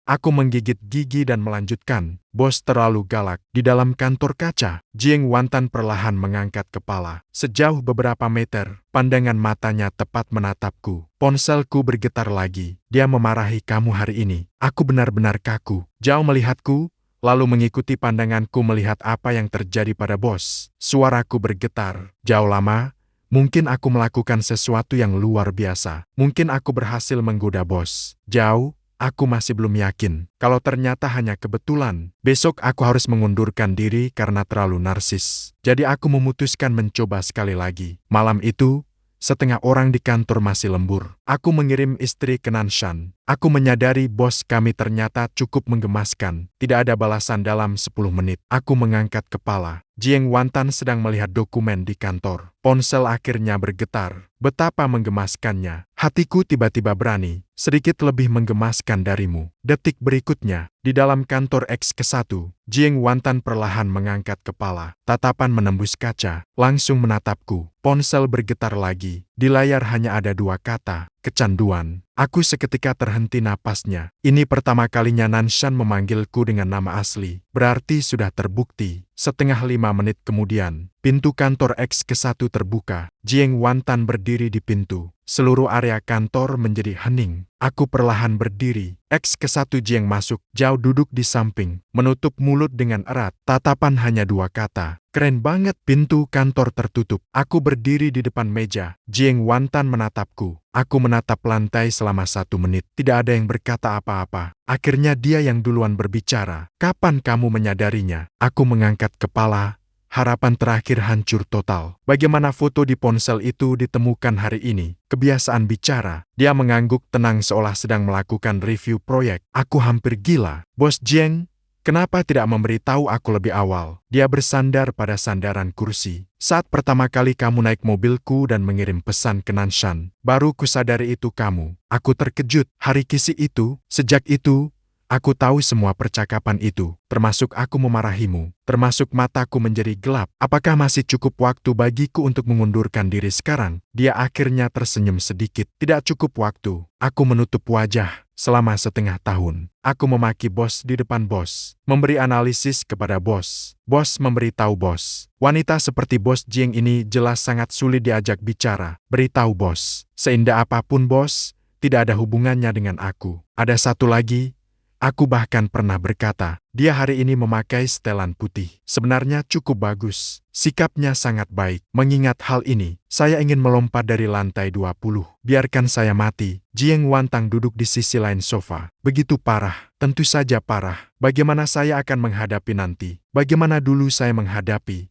Aku menggigit gigi dan melanjutkan. "Bos terlalu galak." Di dalam kantor kaca, Jieng Wantang perlahan mengangkat kepala. Sejauh beberapa meter, pandangan matanya tepat menatapku. Ponselku bergetar lagi. "Dia memarahi kamu hari ini." Aku benar-benar kaku. Jauh melihatku, lalu mengikuti pandanganku melihat apa yang terjadi pada bos. Suaraku bergetar. "Jauh lama, mungkin aku melakukan sesuatu yang luar biasa. Mungkin aku berhasil menggoda bos. Jauh, aku masih belum yakin. Kalau ternyata hanya kebetulan, besok aku harus mengundurkan diri karena terlalu narsis. Jadi aku memutuskan mencoba sekali lagi." Malam itu, setengah orang di kantor masih lembur. Aku mengirim istri ke Nanshan. Aku menyadari bos kami ternyata cukup menggemaskan. Tidak ada balasan dalam 10 menit. Aku mengangkat kepala. Jieng Wantang sedang melihat dokumen di kantor. Ponsel akhirnya bergetar. Betapa menggemaskannya. Hatiku tiba-tiba berani. Sedikit lebih menggemaskan darimu. Detik berikutnya, di dalam kantor X1, Jieng Wantang perlahan mengangkat kepala. Tatapan menembus kaca, langsung menatapku. Ponsel bergetar lagi. Di layar hanya ada 2 kata, kecanduan. Aku seketika terhenti napasnya. Ini pertama kalinya Nanshan memanggilku dengan nama asli. Berarti sudah terbukti. Setengah 5 menit kemudian, pintu kantor X1 terbuka. Jieng Wantang berdiri di pintu. seluruh area kantor menjadi hening. Aku perlahan berdiri. X ke-1 Jiang masuk, Zhao duduk di samping, menutup mulut dengan erat. Tatapan hanya 2 kata. Keren banget. Pintu kantor tertutup. Aku berdiri di depan meja. Jiang Wantan menatapku. Aku menatap lantai selama 1 menit. Tidak ada yang berkata apa-apa. Akhirnya dia yang duluan berbicara. Kapan kamu menyadarinya? Aku mengangkat kepala. Harapan terakhir hancur total. Bagaimana foto di ponsel itu ditemukan hari ini? Kebiasaan bicara. Dia mengangguk tenang seolah sedang melakukan review proyek. Aku hampir gila. Bos Jiang, kenapa tidak memberitahu aku lebih awal? Dia bersandar pada sandaran kursi. Saat pertama kali kamu naik mobilku dan mengirim pesan ke Nanshan, baru kusadari itu kamu. Aku terkejut. Hari Kisi itu, sejak itu, aku tahu semua percakapan itu, termasuk aku memarahimu, termasuk mataku menjadi gelap. Apakah masih cukup waktu bagiku untuk mengundurkan diri sekarang? Dia akhirnya tersenyum sedikit. Tidak cukup waktu. Aku menutup wajah. Selama setengah tahun, aku memaki bos di depan bos, memberi analisis kepada bos. Bos memberitahu bos. Wanita seperti Bos Jiang ini jelas sangat sulit diajak bicara. Beritahu bos, seindah apapun bos, tidak ada hubungannya dengan aku. Ada satu lagi. Aku bahkan pernah berkata, dia hari ini memakai setelan putih. Sebenarnya cukup bagus. Sikapnya sangat baik. Mengingat hal ini, saya ingin melompat dari lantai 20. Biarkan saya mati. Jiang Wantang duduk di sisi lain sofa. Begitu parah. Tentu saja parah. Bagaimana saya akan menghadapi nanti? Bagaimana dulu saya menghadapi?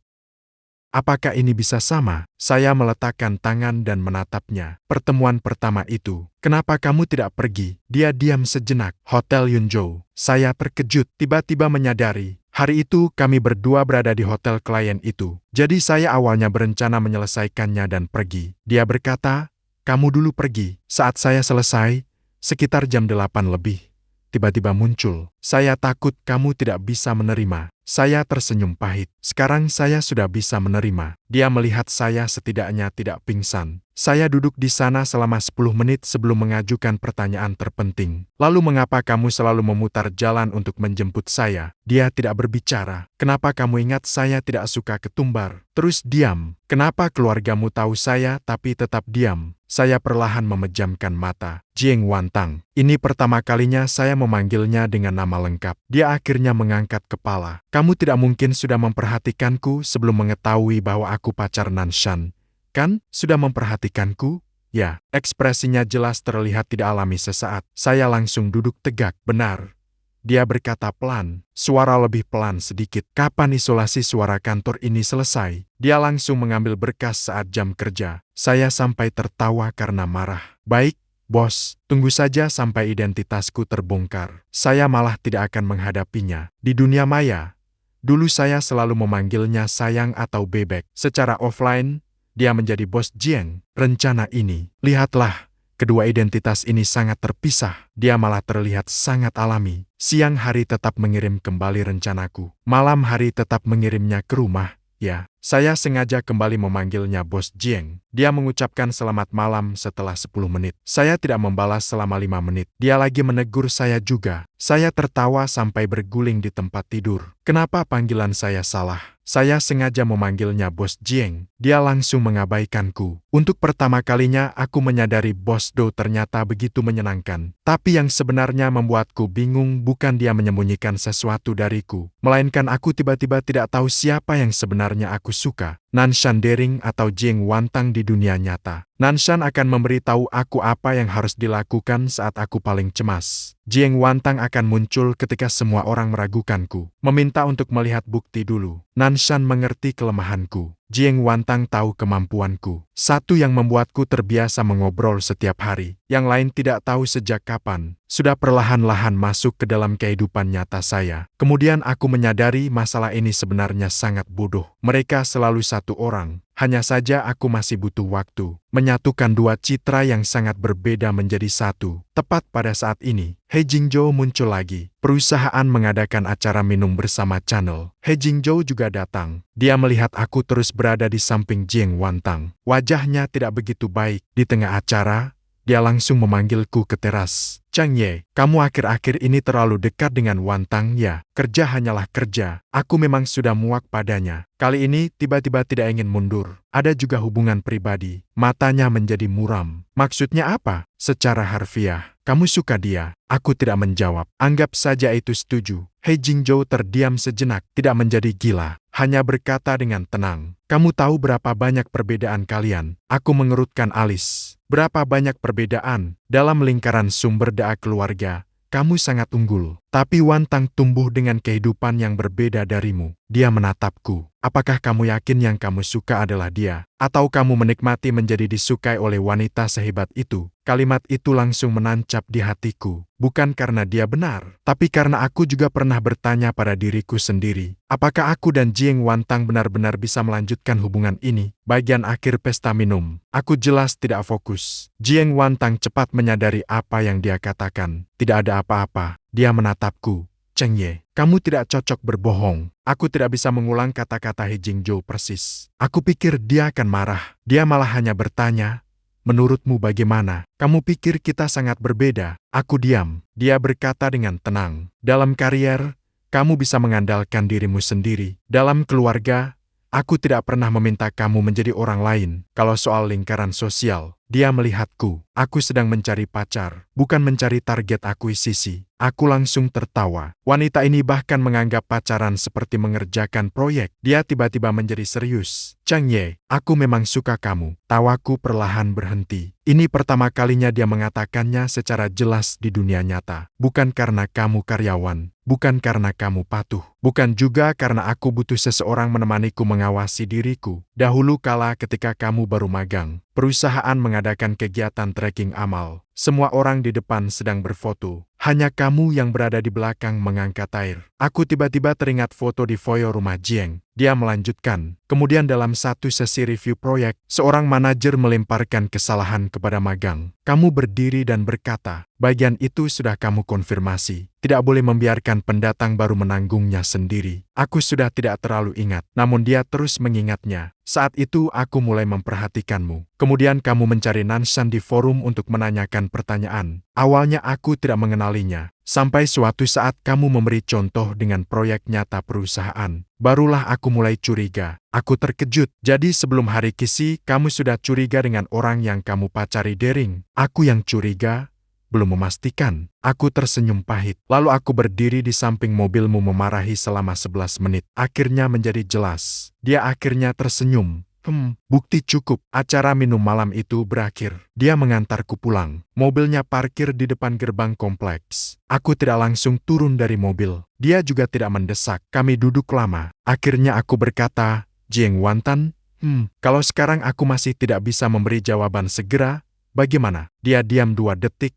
Apakah ini bisa sama? Saya meletakkan tangan dan menatapnya. Pertemuan pertama itu. Kenapa kamu tidak pergi? Dia diam sejenak. Hotel Yunzhou. Saya terkejut. Tiba-tiba menyadari. Hari itu kami berdua berada di hotel klien itu. Jadi saya awalnya berencana menyelesaikannya dan pergi. Dia berkata, kamu dulu pergi. Saat saya selesai, sekitar jam 8 lebih. Tiba-tiba muncul. Saya takut kamu tidak bisa menerima. Saya tersenyum pahit. Sekarang saya sudah bisa menerima. Dia melihat saya setidaknya tidak pingsan. Saya duduk di sana selama 10 menit sebelum mengajukan pertanyaan terpenting. Lalu mengapa kamu selalu memutar jalan untuk menjemput saya? Dia tidak berbicara. Kenapa kamu ingat saya tidak suka ketumbar? Terus diam. Kenapa keluargamu tahu saya tapi tetap diam? Saya perlahan memejamkan mata. Jiang Wantang. Ini pertama kalinya saya memanggilnya dengan nama lengkap. Dia akhirnya mengangkat kepala. Kamu tidak mungkin sudah memperhatikanku sebelum mengetahui bahwa aku pacar Nanshan. Kan, sudah memperhatikanku? Ya, ekspresinya jelas terlihat tidak alami sesaat. Saya langsung duduk tegak. Benar. Dia berkata pelan, suara lebih pelan sedikit. Kapan isolasi suara kantor ini selesai? Dia langsung mengambil berkas saat jam kerja. Saya sampai tertawa karena marah. Baik, bos, tunggu saja sampai identitasku terbongkar. Saya malah tidak akan menghadapinya. Di dunia maya, dulu saya selalu memanggilnya sayang atau bebek. Secara offline, dia menjadi Bos Jiang. Rencana ini, lihatlah. Kedua identitas ini sangat terpisah. Dia malah terlihat sangat alami. Siang hari tetap mengirim kembali rencanaku. Malam hari tetap mengirimnya ke rumah. Ya, saya sengaja kembali memanggilnya Bos Jiang. Dia mengucapkan selamat malam setelah 10 menit. Saya tidak membalas selama 5 menit. Dia lagi menegur saya juga. Saya tertawa sampai berguling di tempat tidur. Kenapa panggilan saya salah? Saya sengaja memanggilnya Bos Jiang. Dia langsung mengabaikanku. Untuk pertama kalinya aku menyadari Bos Do ternyata begitu menyenangkan. Tapi yang sebenarnya membuatku bingung bukan dia menyembunyikan sesuatu dariku, melainkan aku tiba-tiba tidak tahu siapa yang sebenarnya aku suka. Nanshan Dering atau Jiang Wantang di dunia nyata. Nanshan akan memberitahu aku apa yang harus dilakukan saat aku paling cemas. Jiang Wantang akan muncul ketika semua orang meragukanku, meminta untuk melihat bukti dulu. Nanshan mengerti kelemahanku. Jiang Wantang tahu kemampuanku. Satu yang membuatku terbiasa mengobrol setiap hari. Yang lain tidak tahu sejak kapan. Sudah perlahan-lahan masuk ke dalam kehidupan nyata saya. Kemudian aku menyadari masalah ini sebenarnya sangat bodoh. Mereka selalu satu orang. Hanya saja aku masih butuh waktu. Menyatukan dua citra yang sangat berbeda menjadi satu. Tepat pada saat ini, He Jingzhou muncul lagi. Perusahaan mengadakan acara minum bersama channel. He Jingzhou juga datang. Dia melihat aku terus berada di samping Jiang Wantang. Wajahnya tidak begitu baik. Di tengah acara, dia langsung memanggilku ke teras. Chang Ye, kamu akhir-akhir ini terlalu dekat dengan Wantang ya. Kerja hanyalah kerja. Aku memang sudah muak padanya. Kali ini tiba-tiba tidak ingin mundur. Ada juga hubungan pribadi. Matanya menjadi muram. Maksudnya apa? Secara harfiah, kamu suka dia. Aku tidak menjawab. Anggap saja itu setuju. He Jingzhou terdiam sejenak, tidak menjadi gila. Hanya berkata dengan tenang. Kamu tahu berapa banyak perbedaan kalian? Aku mengerutkan alis. Berapa banyak perbedaan? Dalam lingkaran sumber daya keluarga, kamu sangat unggul. Tapi Wantang tumbuh dengan kehidupan yang berbeda darimu. Dia menatapku. Apakah kamu yakin yang kamu suka adalah dia? Atau kamu menikmati menjadi disukai oleh wanita sehebat itu? Kalimat itu langsung menancap di hatiku. Bukan karena dia benar, tapi karena aku juga pernah bertanya pada diriku sendiri. Apakah aku dan Jiang Wantang benar-benar bisa melanjutkan hubungan ini? Bagian akhir pesta minum. Aku jelas tidak fokus. Jiang Wantang cepat menyadari apa yang dia katakan. Tidak ada apa-apa. Dia menatapku. Cheng Ye, kamu tidak cocok berbohong. Aku tidak bisa mengulang kata-kata He Jingzhou persis. Aku pikir dia akan marah. Dia malah hanya bertanya, menurutmu bagaimana? Kamu pikir kita sangat berbeda? Aku diam. Dia berkata dengan tenang. Dalam karier, kamu bisa mengandalkan dirimu sendiri. Dalam keluarga, aku tidak pernah meminta kamu menjadi orang lain. Kalau soal lingkaran sosial, dia melihatku. Aku sedang mencari pacar, bukan mencari target akuisisi. Aku langsung tertawa. Wanita ini bahkan menganggap pacaran seperti mengerjakan proyek. Dia tiba-tiba menjadi serius. Chang Ye, aku memang suka kamu. Tawaku perlahan berhenti. Ini pertama kalinya dia mengatakannya secara jelas di dunia nyata. Bukan karena kamu karyawan. Bukan karena kamu patuh. Bukan juga karena aku butuh seseorang menemaniku mengawasi diriku. Dahulu kala ketika kamu baru magang, perusahaan mengadakan kegiatan tracking amal. Semua orang di depan sedang berfoto. Hanya kamu yang berada di belakang mengangkat air. Aku tiba-tiba teringat foto di foyer rumah Jiang. Dia melanjutkan. Kemudian dalam satu sesi review proyek, seorang manajer melemparkan kesalahan kepada magang. Kamu berdiri dan berkata, bagian itu sudah kamu konfirmasi. Tidak boleh membiarkan pendatang baru menanggungnya sendiri. Aku sudah tidak terlalu ingat, namun dia terus mengingatnya. Saat itu aku mulai memperhatikanmu. Kemudian kamu mencari Nanshan di forum untuk menanyakan pertanyaan. Awalnya aku tidak mengenalinya. Sampai suatu saat kamu memberi contoh dengan proyek nyata perusahaan. Barulah aku mulai curiga. Aku terkejut. Jadi sebelum hari kisi, kamu sudah curiga dengan orang yang kamu pacari daring. Aku yang curiga, belum memastikan. Aku tersenyum pahit. Lalu aku berdiri di samping mobilmu memarahi selama 11 menit. Akhirnya menjadi jelas. Dia akhirnya tersenyum. Bukti cukup. Acara minum malam itu berakhir. Dia mengantarku pulang. Mobilnya parkir di depan gerbang kompleks. Aku tidak langsung turun dari mobil. Dia juga tidak mendesak. Kami duduk lama. Akhirnya aku berkata, Jiang Wantan, kalau sekarang aku masih tidak bisa memberi jawaban segera, bagaimana? Dia diam 2 detik.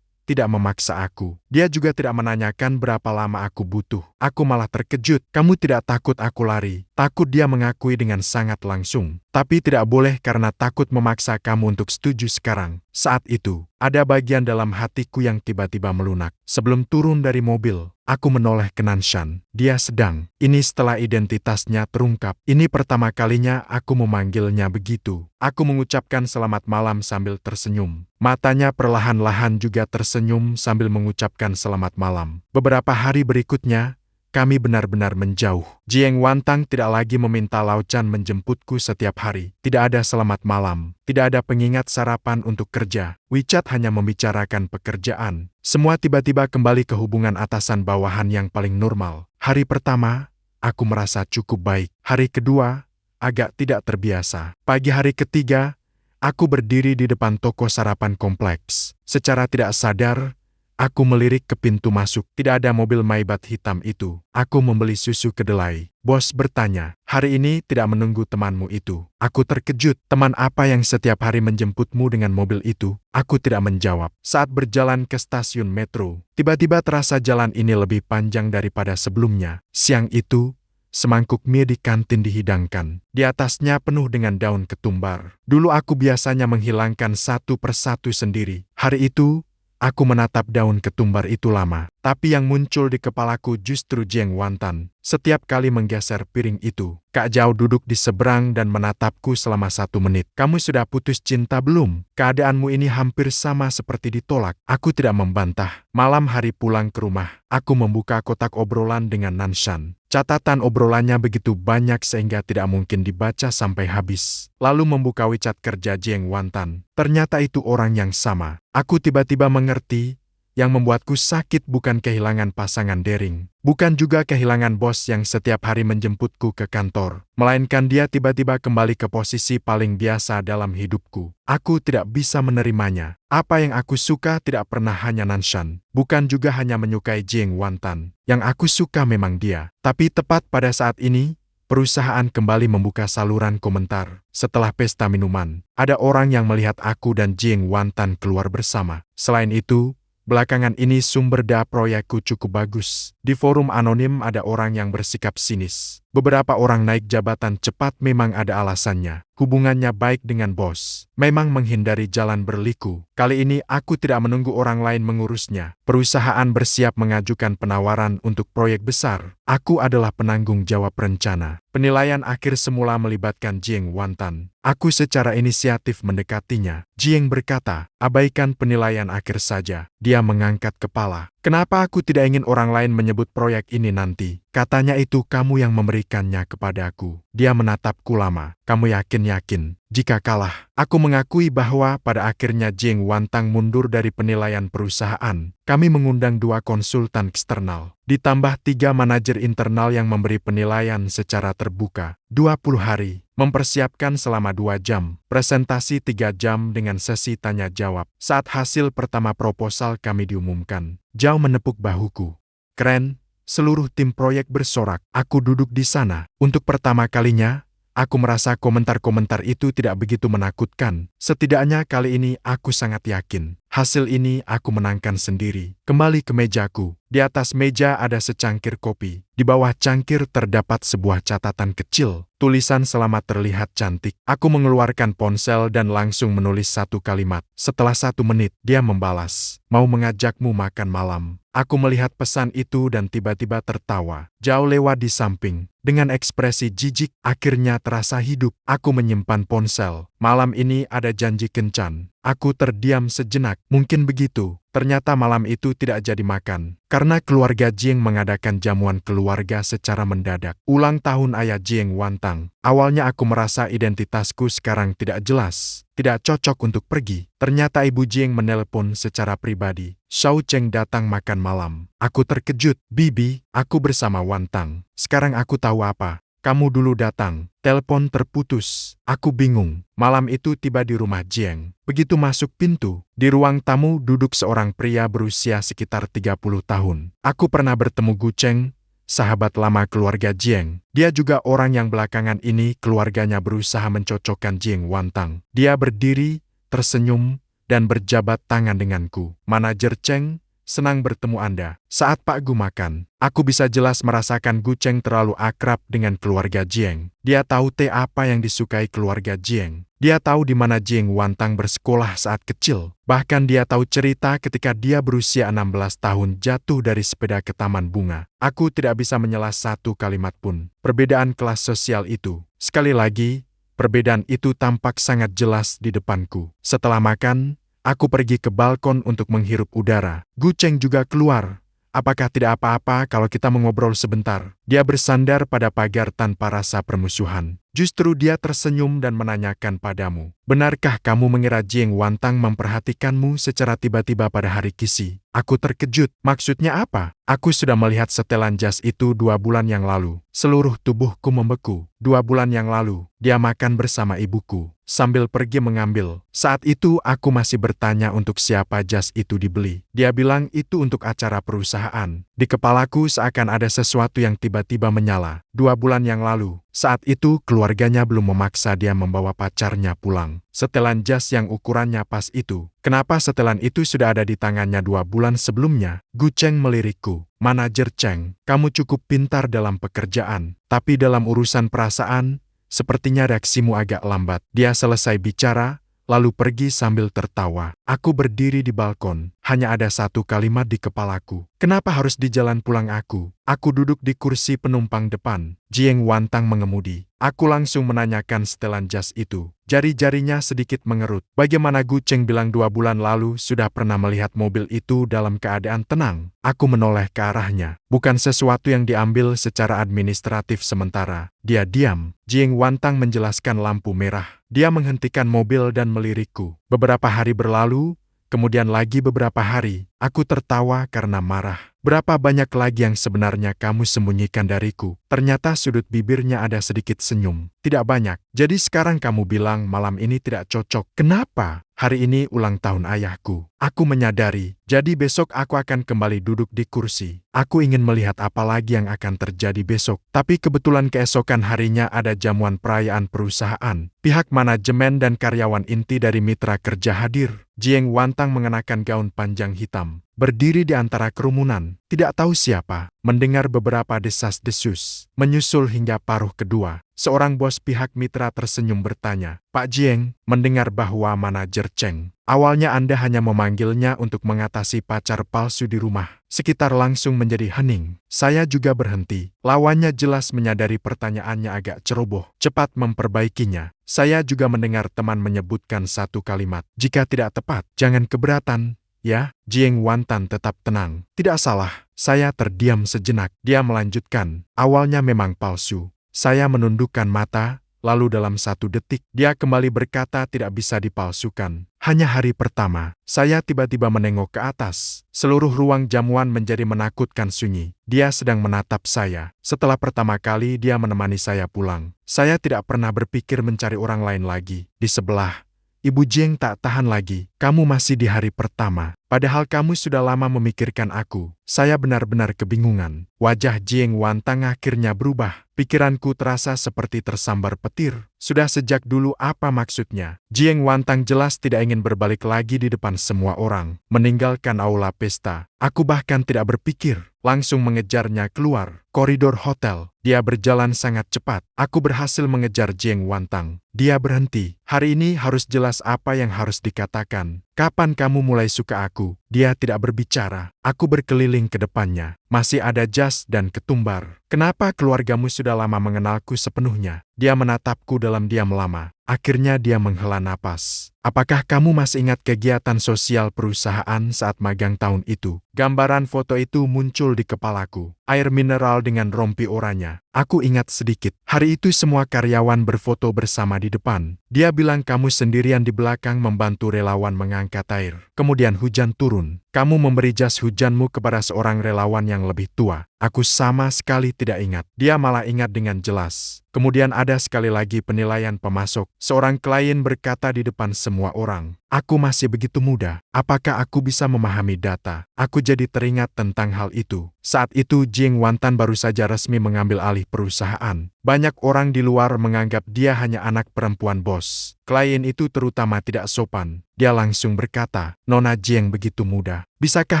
Tidak memaksa aku. Dia juga tidak menanyakan berapa lama aku butuh. Aku malah terkejut. Kamu tidak takut aku lari? Takut, dia mengakui dengan sangat langsung. Tapi tidak boleh karena takut memaksa kamu untuk setuju sekarang. Saat itu, ada bagian dalam hatiku yang tiba-tiba melunak. Sebelum turun dari mobil, aku menoleh ke Nanshan. Dia sedang. Ini setelah identitasnya terungkap. Ini pertama kalinya aku memanggilnya begitu. Aku mengucapkan selamat malam sambil tersenyum. Matanya perlahan-lahan juga tersenyum sambil mengucapkan selamat malam. Beberapa hari berikutnya, kami benar-benar menjauh. Jiang Wantang tidak lagi meminta Lao-chan menjemputku setiap hari. Tidak ada selamat malam. Tidak ada pengingat sarapan untuk kerja. WeChat hanya membicarakan pekerjaan. Semua tiba-tiba kembali ke hubungan atasan bawahan yang paling normal. Hari pertama, aku merasa cukup baik. Hari kedua, agak tidak terbiasa. Pagi hari ketiga, aku berdiri di depan toko sarapan kompleks. Secara tidak sadar, aku melirik ke pintu masuk. Tidak ada mobil Maybach hitam itu. Aku membeli susu kedelai. Bos bertanya, hari ini tidak menunggu temanmu itu. Aku terkejut. Teman apa yang setiap hari menjemputmu dengan mobil itu? Aku tidak menjawab. Saat berjalan ke stasiun metro, tiba-tiba terasa jalan ini lebih panjang daripada sebelumnya. Siang itu, semangkuk mie di kantin dihidangkan. Di atasnya penuh dengan daun ketumbar. Dulu aku biasanya menghilangkan satu persatu sendiri. Hari itu, Aku menatap daun ketumbar itu lama, tapi yang muncul di kepalaku justru Jiang Wantan. Setiap kali menggeser piring itu, Kak Zhao duduk di seberang dan menatapku selama 1 menit. Kamu sudah putus cinta belum? Keadaanmu ini hampir sama seperti ditolak. Aku tidak membantah. Malam hari pulang ke rumah, aku membuka kotak obrolan dengan Nanshan. Catatan obrolannya begitu banyak sehingga tidak mungkin dibaca sampai habis. Lalu membuka WeChat kerja Jiang Wantan. Ternyata itu orang yang sama. Aku tiba-tiba mengerti. Yang membuatku sakit bukan kehilangan pasangan daring, bukan juga kehilangan bos yang setiap hari menjemputku ke kantor, melainkan dia tiba-tiba kembali ke posisi paling biasa dalam hidupku. Aku tidak bisa menerimanya. Apa yang aku suka tidak pernah hanya Nanshan, bukan juga hanya menyukai Jiang Wantan. Yang aku suka memang dia. Tapi tepat pada saat ini, perusahaan kembali membuka saluran komentar. Setelah pesta minuman, ada orang yang melihat aku dan Jiang Wantan keluar bersama. Selain itu, belakangan ini sumber daya proyekku cukup bagus. Di forum anonim ada orang yang bersikap sinis. Beberapa orang naik jabatan cepat memang ada alasannya. Hubungannya baik dengan bos. Memang menghindari jalan berliku. Kali ini aku tidak menunggu orang lain mengurusnya. Perusahaan bersiap mengajukan penawaran untuk proyek besar. Aku adalah penanggung jawab rencana. Penilaian akhir semula melibatkan Jiang Wantan. Aku secara inisiatif mendekatinya. Jiang berkata, abaikan penilaian akhir saja. Dia mengangkat kepala. Kenapa aku tidak ingin orang lain menyebut proyek ini nanti? Katanya itu kamu yang memberikannya kepadaku. Dia menatapku lama. Kamu yakin-yakin? Jika kalah, aku mengakui bahwa pada akhirnya Jiang Wantan mundur dari penilaian perusahaan. Kami mengundang 2 konsultan eksternal, ditambah 3 manajer internal yang memberi penilaian secara terbuka. 20 hari, mempersiapkan selama 2 jam, presentasi 3 jam dengan sesi tanya jawab. Saat hasil pertama proposal kami diumumkan, Zhao menepuk bahuku. Keren, seluruh tim proyek bersorak. Aku duduk di sana. Untuk pertama kalinya, aku merasa komentar-komentar itu tidak begitu menakutkan. Setidaknya kali ini aku sangat yakin. Hasil ini aku menangkan sendiri. Kembali ke mejaku. Di atas meja ada secangkir kopi. Di bawah cangkir terdapat sebuah catatan kecil. Tulisan selamat terlihat cantik. Aku mengeluarkan ponsel dan langsung menulis 1 kalimat. Setelah 1 menit, dia membalas. Mau mengajakmu makan malam. Aku melihat pesan itu dan tiba-tiba tertawa. Zhao lewat di samping. Dengan ekspresi jijik, akhirnya terasa hidup. Aku menyimpan ponsel. Malam ini ada janji kencan. Aku terdiam sejenak. Mungkin begitu. Ternyata malam itu tidak jadi makan. Karena keluarga Jiang mengadakan jamuan keluarga secara mendadak. Ulang tahun ayah Jiang Wantan. Awalnya aku merasa identitasku sekarang tidak jelas. Tidak cocok untuk pergi. Ternyata ibu Jiang menelpon secara pribadi. Shao Cheng datang makan malam. Aku terkejut. Bibi, aku bersama Wantan. Sekarang aku tahu apa. Kamu dulu datang. Telepon terputus. Aku bingung. Malam itu tiba di rumah Jiang. Begitu masuk pintu, di ruang tamu duduk seorang pria berusia sekitar 30 tahun. Aku pernah bertemu Gu Cheng, sahabat lama keluarga Jiang. Dia juga orang yang belakangan ini keluarganya berusaha mencocokkan Jiang Wantan. Dia berdiri, tersenyum, dan berjabat tangan denganku. Manajer Cheng, senang bertemu Anda. Saat Pak Gu makan, aku bisa jelas merasakan Gu Cheng terlalu akrab dengan keluarga Jiang. Dia tahu apa yang disukai keluarga Jiang. Dia tahu di mana Jiang Wantan bersekolah saat kecil. Bahkan dia tahu cerita ketika dia berusia 16 tahun jatuh dari sepeda ke taman bunga. Aku tidak bisa menyela 1 kalimat pun. Perbedaan kelas sosial itu. Sekali lagi, perbedaan itu tampak sangat jelas di depanku. Setelah makan, aku pergi ke balkon untuk menghirup udara. Gu Cheng juga keluar. Apakah tidak apa-apa kalau kita mengobrol sebentar? Dia bersandar pada pagar tanpa rasa permusuhan. Justru dia tersenyum dan menanyakan padamu. Benarkah kamu mengira Jiang Wantan memperhatikanmu secara tiba-tiba pada hari kisi? Aku terkejut. Maksudnya apa? Aku sudah melihat setelan jas itu 2 bulan yang lalu. Seluruh tubuhku membeku. 2 bulan yang lalu, dia makan bersama ibuku. Sambil pergi mengambil. Saat itu aku masih bertanya untuk siapa jas itu dibeli. Dia bilang itu untuk acara perusahaan. Di kepalaku seakan ada sesuatu yang tiba-tiba menyala. 2 bulan yang lalu. Saat itu keluarganya belum memaksa dia membawa pacarnya pulang. Setelan jas yang ukurannya pas itu. Kenapa setelan itu sudah ada di tangannya 2 bulan sebelumnya? Gu Cheng melirikku. Manajer Cheng, kamu cukup pintar dalam pekerjaan. Tapi dalam urusan perasaan, sepertinya reaksimu agak lambat. Dia selesai bicara, lalu pergi sambil tertawa. Aku berdiri di balkon, hanya ada satu kalimat di kepalaku. Kenapa harus di jalan pulang aku? Aku duduk di kursi penumpang depan. Jieng Wantang mengemudi. Aku langsung menanyakan setelan jas itu. Jari-jarinya sedikit mengerut. Bagaimana Gu Cheng bilang 2 bulan lalu sudah pernah melihat mobil itu dalam keadaan tenang. Aku menoleh ke arahnya. Bukan sesuatu yang diambil secara administratif sementara. Dia diam. Jieng Wantang menjelaskan lampu merah. Dia menghentikan mobil dan melirikku. Beberapa hari berlalu, kemudian lagi beberapa hari, aku tertawa karena marah. Berapa banyak lagi yang sebenarnya kamu sembunyikan dariku? Ternyata sudut bibirnya ada sedikit senyum. Tidak banyak. Jadi sekarang kamu bilang malam ini tidak cocok. Kenapa? Hari ini ulang tahun ayahku. Aku menyadari, jadi besok aku akan kembali duduk di kursi. Aku ingin melihat apa lagi yang akan terjadi besok. Tapi kebetulan keesokan harinya ada jamuan perayaan perusahaan. Pihak manajemen dan karyawan inti dari mitra kerja hadir. Jieng Wantang mengenakan gaun panjang hitam. Berdiri di antara kerumunan, tidak tahu siapa, mendengar beberapa desas-desus, menyusul hingga paruh kedua. Seorang bos pihak mitra tersenyum bertanya, Pak Jieng, mendengar bahwa manajer Cheng. Awalnya Anda hanya memanggilnya untuk mengatasi pacar palsu di rumah. Sekitar langsung menjadi hening. Saya juga berhenti. Lawannya jelas menyadari pertanyaannya agak ceroboh. Cepat memperbaikinya. Saya juga mendengar teman menyebutkan satu kalimat. Jika tidak tepat, jangan keberatan. Ya, Jieng Wantang tetap tenang. Tidak salah, saya terdiam sejenak. Dia melanjutkan, awalnya memang palsu. Saya menundukkan mata, lalu dalam 1 detik, dia kembali berkata tidak bisa dipalsukan. Hanya hari pertama, saya tiba-tiba menengok ke atas. Seluruh ruang jamuan menjadi menakutkan sunyi. Dia sedang menatap saya. Setelah pertama kali dia menemani saya pulang. Saya tidak pernah berpikir mencari orang lain lagi. Di sebelah, Ibu Jieng tak tahan lagi. Kamu masih di hari pertama. Padahal kamu sudah lama memikirkan aku. Saya benar-benar kebingungan. Wajah Jieng Wantang akhirnya berubah. Pikiranku terasa seperti tersambar petir. Sudah sejak dulu apa maksudnya? Jieng Wantang jelas tidak ingin berbalik lagi di depan semua orang. Meninggalkan aula pesta. Aku bahkan tidak berpikir. Langsung mengejarnya keluar koridor hotel. Dia berjalan sangat cepat. Aku berhasil mengejar Jieng Wantang. Dia berhenti. Hari ini harus jelas apa yang harus dikatakan. Kapan kamu mulai suka aku? Dia tidak berbicara. Aku berkeliling ke depannya. Masih ada jas dan ketumbar. Kenapa keluargamu sudah lama mengenalku sepenuhnya? Dia menatapku dalam diam lama. Akhirnya dia menghela napas. Apakah kamu masih ingat kegiatan sosial perusahaan saat magang tahun itu? Gambaran foto itu muncul di kepalaku. Air mineral dengan rompi oranye. Aku ingat sedikit. Hari itu semua karyawan berfoto bersama di depan. Dia bilang kamu sendirian di belakang membantu relawan mengangkat air. Kemudian hujan turun. Kamu memberi jas hujanmu kepada seorang relawan yang lebih tua. Aku sama sekali tidak ingat. Dia malah ingat dengan jelas. Kemudian ada sekali lagi penilaian pemasok. Seorang klien berkata di depan semua orang, aku masih begitu muda. Apakah aku bisa memahami data? Aku jadi teringat tentang hal itu. Saat itu Jieng Wantang baru saja resmi mengambil alih perusahaan. Banyak orang di luar menganggap dia hanya anak perempuan bos. Klien itu terutama tidak sopan. Dia langsung berkata, Nona Jieng begitu muda. Bisakah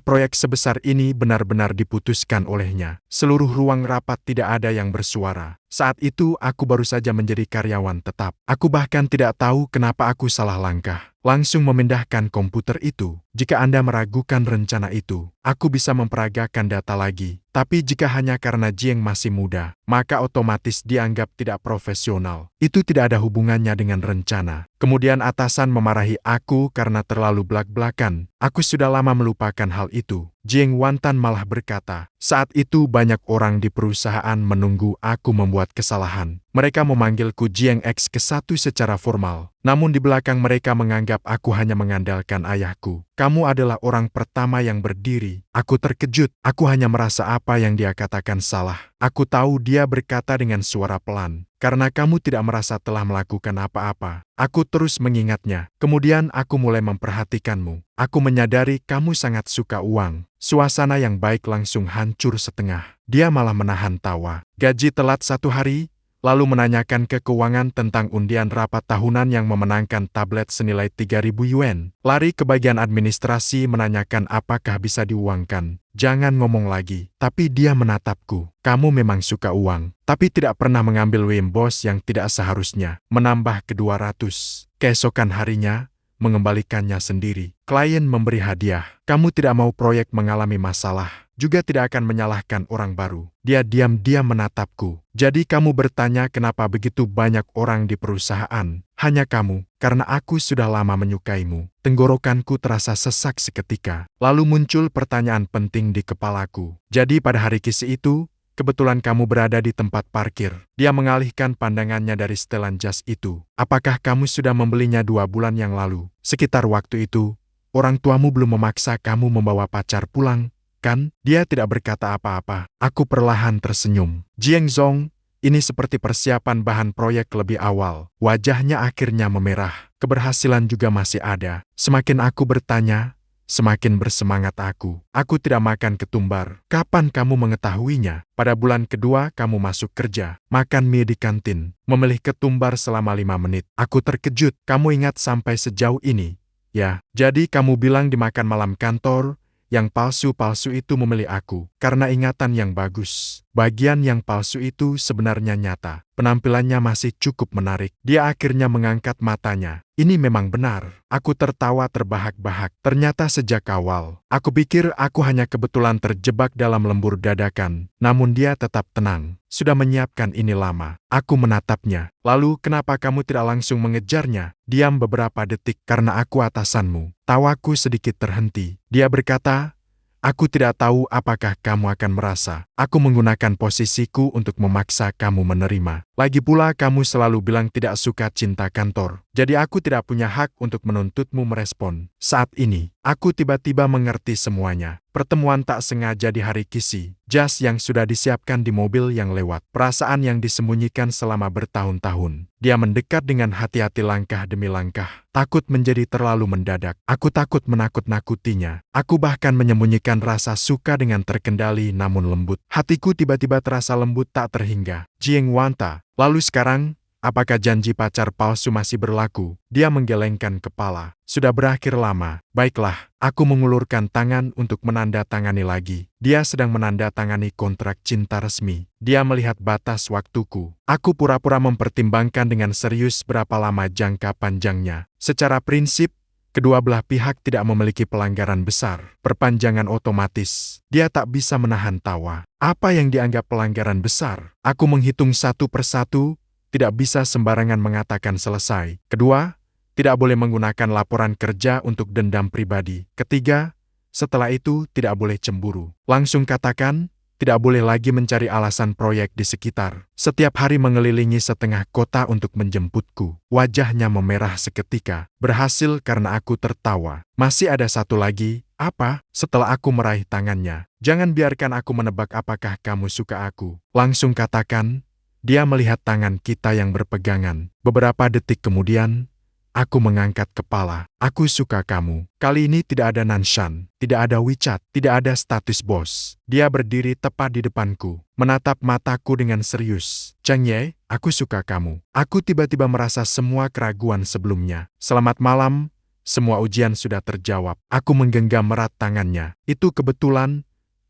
proyek sebesar ini benar-benar diputuskan olehnya? Seluruh ruang rapat tidak ada yang bersuara. Saat itu aku baru saja menjadi karyawan tetap. Aku bahkan tidak tahu kenapa aku salah langkah. Langsung memindahkan komputer itu. Jika Anda meragukan rencana itu, aku bisa memperagakan data lagi. Tapi jika hanya karena Jieng masih muda, maka otomatis dianggap tidak profesional. Itu tidak ada hubungannya dengan rencana. Kemudian atasan memarahi aku karena terlalu blak-blakan. Aku sudah lama melupakan hal itu. Jieng Wantang malah berkata, saat itu banyak orang di perusahaan menunggu aku membuat kesalahan. Mereka memanggilku Jieng X1 secara formal. Namun di belakang mereka menganggap aku hanya mengandalkan ayahku. Kamu adalah orang pertama yang berdiri. Aku terkejut. Aku hanya merasa apa yang dia katakan salah. Aku tahu dia berkata dengan suara pelan. Karena kamu tidak merasa telah melakukan apa-apa. Aku terus mengingatnya. Kemudian aku mulai memperhatikanmu. Aku menyadari kamu sangat suka uang. Suasana yang baik langsung hancur setengah. Dia malah menahan tawa. Gaji telat 1 hari, lalu menanyakan ke keuangan tentang undian rapat tahunan yang memenangkan tablet senilai 3.000 yuan. Lari ke bagian administrasi menanyakan apakah bisa diuangkan. Jangan ngomong lagi. Tapi dia menatapku. Kamu memang suka uang, tapi tidak pernah mengambil WM bos yang tidak seharusnya. Menambah ke 200. Keesokan harinya, mengembalikannya sendiri. Klien memberi hadiah. Kamu tidak mau proyek mengalami masalah, juga tidak akan menyalahkan orang baru. Dia diam-diam menatapku. Jadi kamu bertanya kenapa begitu banyak orang di perusahaan? Hanya kamu, karena aku sudah lama menyukaimu. Tenggorokanku terasa sesak seketika. Lalu muncul pertanyaan penting di kepalaku. Jadi pada hari kisi itu, kebetulan kamu berada di tempat parkir. Dia mengalihkan pandangannya dari setelan jas itu. Apakah kamu sudah membelinya 2 bulan yang lalu? Sekitar waktu itu, orang tuamu belum memaksa kamu membawa pacar pulang, kan? Dia tidak berkata apa-apa. Aku perlahan tersenyum. Jiang Zong, ini seperti persiapan bahan proyek lebih awal. Wajahnya akhirnya memerah. Keberhasilan juga masih ada. Semakin aku bertanya, semakin bersemangat aku. Aku tidak makan ketumbar. Kapan kamu mengetahuinya? Pada bulan kedua kamu masuk kerja. Makan mie di kantin. Memilih ketumbar selama 5 menit. Aku terkejut. Kamu ingat sampai sejauh ini? Ya, jadi kamu bilang dimakan malam kantor, yang palsu-palsu itu memilih aku. Karena ingatan yang bagus. Bagian yang palsu itu sebenarnya nyata. Penampilannya masih cukup menarik. Dia akhirnya mengangkat matanya. Ini memang benar. Aku tertawa terbahak-bahak. Ternyata sejak awal, aku pikir aku hanya kebetulan terjebak dalam lembur dadakan. Namun dia tetap tenang. Sudah menyiapkan ini lama. Aku menatapnya. Lalu kenapa kamu tidak langsung mengejarnya? Diam beberapa detik karena aku atasanmu. Tawaku sedikit terhenti. Dia berkata, aku tidak tahu apakah kamu akan merasa. Aku menggunakan posisiku untuk memaksa kamu menerima. Lagi pula kamu selalu bilang tidak suka cinta kantor. Jadi aku tidak punya hak untuk menuntutmu merespon. Saat ini, aku tiba-tiba mengerti semuanya. Pertemuan tak sengaja di hari kisi. Jas yang sudah disiapkan di mobil yang lewat. Perasaan yang disembunyikan selama bertahun-tahun. Dia mendekat dengan hati-hati langkah demi langkah. Takut menjadi terlalu mendadak. Aku takut menakut-nakutinya. Aku bahkan menyembunyikan rasa suka dengan terkendali namun lembut. Hatiku tiba-tiba terasa lembut tak terhingga. Jiang Wanta, lalu sekarang, apakah janji pacar palsu masih berlaku? Dia menggelengkan kepala. Sudah berakhir lama. Baiklah, aku mengulurkan tangan untuk menandatangani lagi. Dia sedang menandatangani kontrak cinta resmi. Dia melihat batas waktuku. Aku pura-pura mempertimbangkan dengan serius berapa lama jangka panjangnya. Secara prinsip, kedua belah pihak tidak memiliki pelanggaran besar. Perpanjangan otomatis. Dia tak bisa menahan tawa. Apa yang dianggap pelanggaran besar? Aku menghitung satu persatu, tidak bisa sembarangan mengatakan selesai. Kedua, tidak boleh menggunakan laporan kerja untuk dendam pribadi. Ketiga, setelah itu tidak boleh cemburu. Langsung katakan, tidak boleh lagi mencari alasan proyek di sekitar. Setiap hari mengelilingi setengah kota untuk menjemputku. Wajahnya memerah seketika. Berhasil karena aku tertawa. Masih ada satu lagi. Apa? Setelah aku meraih tangannya. Jangan biarkan aku menebak apakah kamu suka aku. Langsung katakan. Dia melihat tangan kita yang berpegangan. Beberapa detik kemudian, aku mengangkat kepala. Aku suka kamu. Kali ini tidak ada Nanshan, tidak ada WeChat, tidak ada status bos. Dia berdiri tepat di depanku, menatap mataku dengan serius. Chang Ye, aku suka kamu. Aku tiba-tiba merasa semua keraguan sebelumnya. Selamat malam, semua ujian sudah terjawab. Aku menggenggam erat tangannya. Itu kebetulan.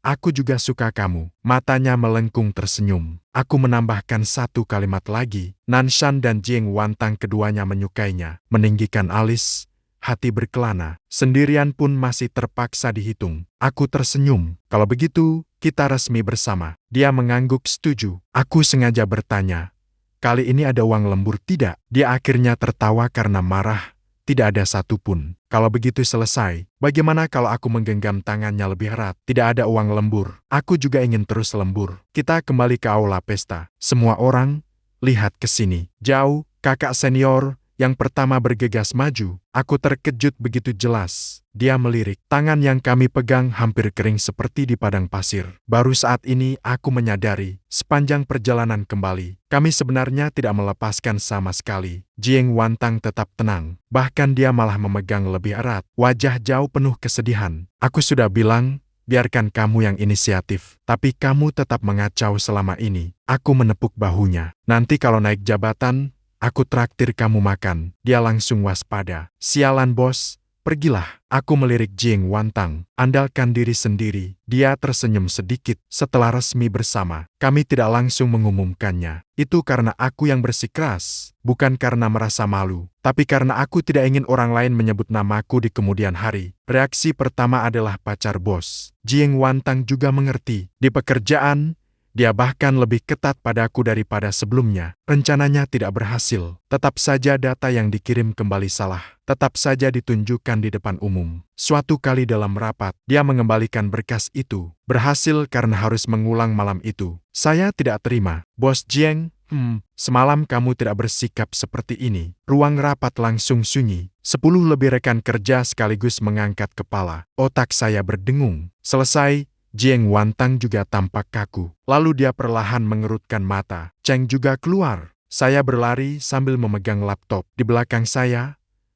Aku juga suka kamu. Matanya melengkung tersenyum. Aku menambahkan satu kalimat lagi. Nanshan dan Jiang Wantang keduanya menyukainya. Meninggikan alis, hati berkelana. Sendirian pun masih terpaksa dihitung. Aku tersenyum. Kalau begitu, kita resmi bersama. Dia mengangguk setuju. Aku sengaja bertanya. Kali ini ada uang lembur tidak? Dia akhirnya tertawa karena marah. Tidak ada satupun. Kalau begitu selesai, bagaimana kalau aku menggenggam tangannya lebih erat? Tidak ada uang lembur. Aku juga ingin terus lembur. Kita kembali ke aula pesta. Semua orang, lihat ke sini. Jauh, kakak senior, yang pertama bergegas maju. Aku terkejut begitu jelas. Dia melirik. Tangan yang kami pegang hampir kering seperti di padang pasir. Baru saat ini aku menyadari, sepanjang perjalanan kembali, kami sebenarnya tidak melepaskan sama sekali. Jiang Wantang tetap tenang. Bahkan dia malah memegang lebih erat. Wajah jauh penuh kesedihan. Aku sudah bilang, biarkan kamu yang inisiatif. Tapi kamu tetap mengacau selama ini. Aku menepuk bahunya. Nanti kalau naik jabatan, aku traktir kamu makan. Dia langsung waspada. Sialan bos. Pergilah. Aku melirik Jiang Wantang. Andalkan diri sendiri. Dia tersenyum sedikit. Setelah resmi bersama, kami tidak langsung mengumumkannya. Itu karena aku yang bersikeras, bukan karena merasa malu, tapi karena aku tidak ingin orang lain menyebut namaku di kemudian hari. Reaksi pertama adalah pacar bos. Jiang Wantang juga mengerti. Di pekerjaan, dia bahkan lebih ketat padaku daripada sebelumnya. Rencananya tidak berhasil. Tetap saja data yang dikirim kembali salah. Tetap saja ditunjukkan di depan umum. Suatu kali dalam rapat, dia mengembalikan berkas itu. Berhasil karena harus mengulang malam itu. Saya tidak terima. Bos Jiang, semalam kamu tidak bersikap seperti ini. Ruang rapat langsung sunyi. 10 lebih rekan kerja sekaligus mengangkat kepala. Otak saya berdengung. Selesai, Jiang Wantang juga tampak kaku. Lalu dia perlahan mengerutkan mata. Cheng juga keluar. Saya berlari sambil memegang laptop. Di belakang saya,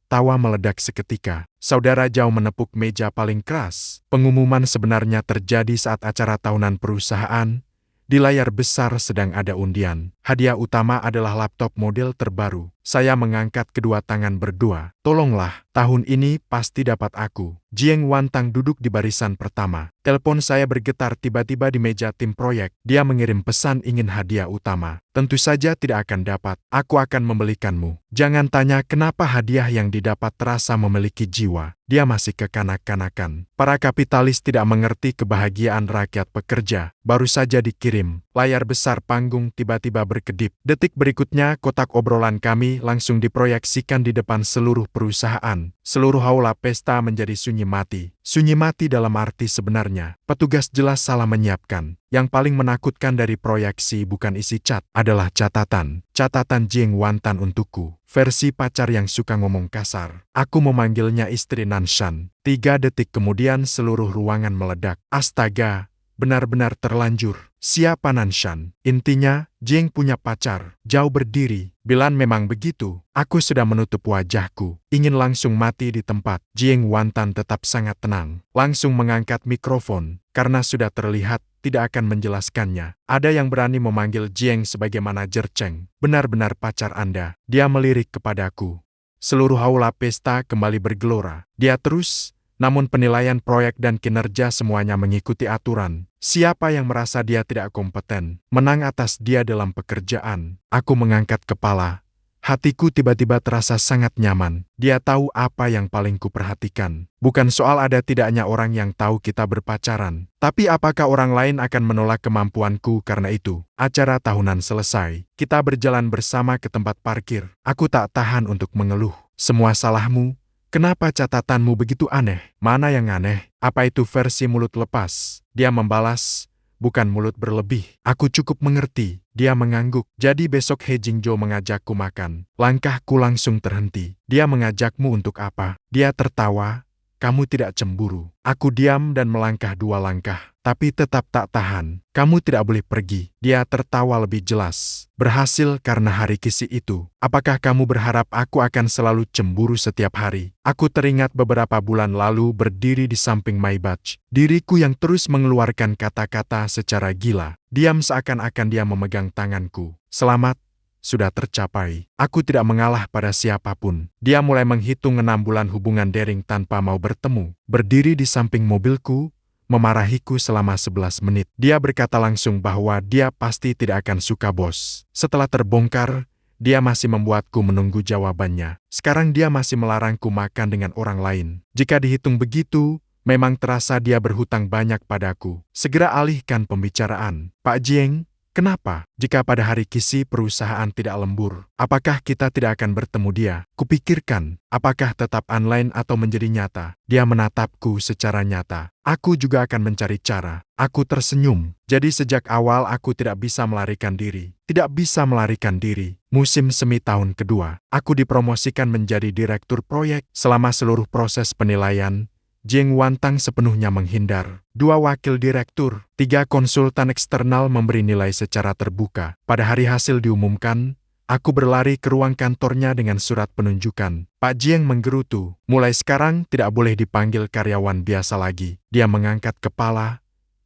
tawa meledak seketika. Saudara Zhao menepuk meja paling keras. Pengumuman sebenarnya terjadi saat acara tahunan perusahaan. Di layar besar sedang ada undian. Hadiah utama adalah laptop model terbaru. Saya mengangkat kedua tangan berdoa. Tolonglah, tahun ini pasti dapat aku. Jiang Wantang duduk di barisan pertama. Telepon saya bergetar tiba-tiba di meja tim proyek. Dia mengirim pesan ingin hadiah utama. Tentu saja tidak akan dapat. Aku akan membelikanmu. Jangan tanya kenapa hadiah yang didapat terasa memiliki jiwa. Dia masih kekanak-kanakan. Para kapitalis tidak mengerti kebahagiaan rakyat pekerja. Baru saja dikirim. Layar besar panggung tiba-tiba berkedip. Detik berikutnya kotak obrolan kami langsung diproyeksikan di depan seluruh perusahaan. Seluruh aula pesta menjadi sunyi mati. Sunyi mati dalam arti sebenarnya. Petugas jelas salah menyiapkan. Yang paling menakutkan dari proyeksi bukan isi cat, adalah catatan. Catatan Jiang Wantan untukku. Versi pacar yang suka ngomong kasar. Aku memanggilnya istri Nanshan. 3 detik kemudian seluruh ruangan meledak. Astaga, benar-benar terlanjur. Siapa Nanshan? Intinya, Jiang punya pacar. Zhao berdiri. Bilan memang begitu. Aku sudah menutup wajahku. Ingin langsung mati di tempat. Jiang Wantan tetap sangat tenang. Langsung mengangkat mikrofon. Karena sudah terlihat, tidak akan menjelaskannya. Ada yang berani memanggil Jiang sebagai manajer Cheng. Benar-benar pacar Anda. Dia melirik kepadaku. Seluruh aula pesta kembali bergelora. Dia terus, namun penilaian proyek dan kinerja semuanya mengikuti aturan. Siapa yang merasa dia tidak kompeten, menang atas dia dalam pekerjaan. Aku mengangkat kepala. Hatiku tiba-tiba terasa sangat nyaman. Dia tahu apa yang paling kuperhatikan. Bukan soal ada tidaknya orang yang tahu kita berpacaran. Tapi apakah orang lain akan menolak kemampuanku karena itu? Acara tahunan selesai. Kita berjalan bersama ke tempat parkir. Aku tak tahan untuk mengeluh. Semua salahmu. Kenapa catatanmu begitu aneh? Mana yang aneh? Apa itu versi mulut lepas? Dia membalas, bukan mulut berlebih. Aku cukup mengerti. Dia mengangguk. Jadi besok He Jingzhou mengajakku makan. Langkahku langsung terhenti. Dia mengajakmu untuk apa? Dia tertawa. Kamu tidak cemburu. Aku diam dan melangkah 2 langkah. Tapi tetap tak tahan. Kamu tidak boleh pergi. Dia tertawa lebih jelas. Berhasil karena hari kisi itu. Apakah kamu berharap aku akan selalu cemburu setiap hari? Aku teringat beberapa bulan lalu berdiri di samping Maibach. Diriku yang terus mengeluarkan kata-kata secara gila. Diam seakan-akan dia memegang tanganku. Selamat. Sudah tercapai. Aku tidak mengalah pada siapapun. Dia mulai menghitung 6 bulan hubungan daring tanpa mau bertemu. Berdiri di samping mobilku, memarahiku selama 11 menit. Dia berkata langsung bahwa dia pasti tidak akan suka bos. Setelah terbongkar, dia masih membuatku menunggu jawabannya. Sekarang dia masih melarangku makan dengan orang lain. Jika dihitung begitu, memang terasa dia berhutang banyak padaku. Segera alihkan pembicaraan. Pak Jiang, kenapa? Jika pada hari kisi perusahaan tidak lembur, apakah kita tidak akan bertemu dia? Kupikirkan, apakah tetap online atau menjadi nyata? Dia menatapku secara nyata. Aku juga akan mencari cara. Aku tersenyum. Jadi sejak awal aku tidak bisa melarikan diri. Tidak bisa melarikan diri. Musim semi tahun kedua, aku dipromosikan menjadi direktur proyek. Selama seluruh proses penilaian, Jiang Wantang sepenuhnya menghindar. 2 wakil direktur, 3 konsultan eksternal memberi nilai secara terbuka. Pada hari hasil diumumkan, aku berlari ke ruang kantornya dengan surat penunjukan. Pak Jiang menggerutu. Mulai sekarang tidak boleh dipanggil karyawan biasa lagi. Dia mengangkat kepala.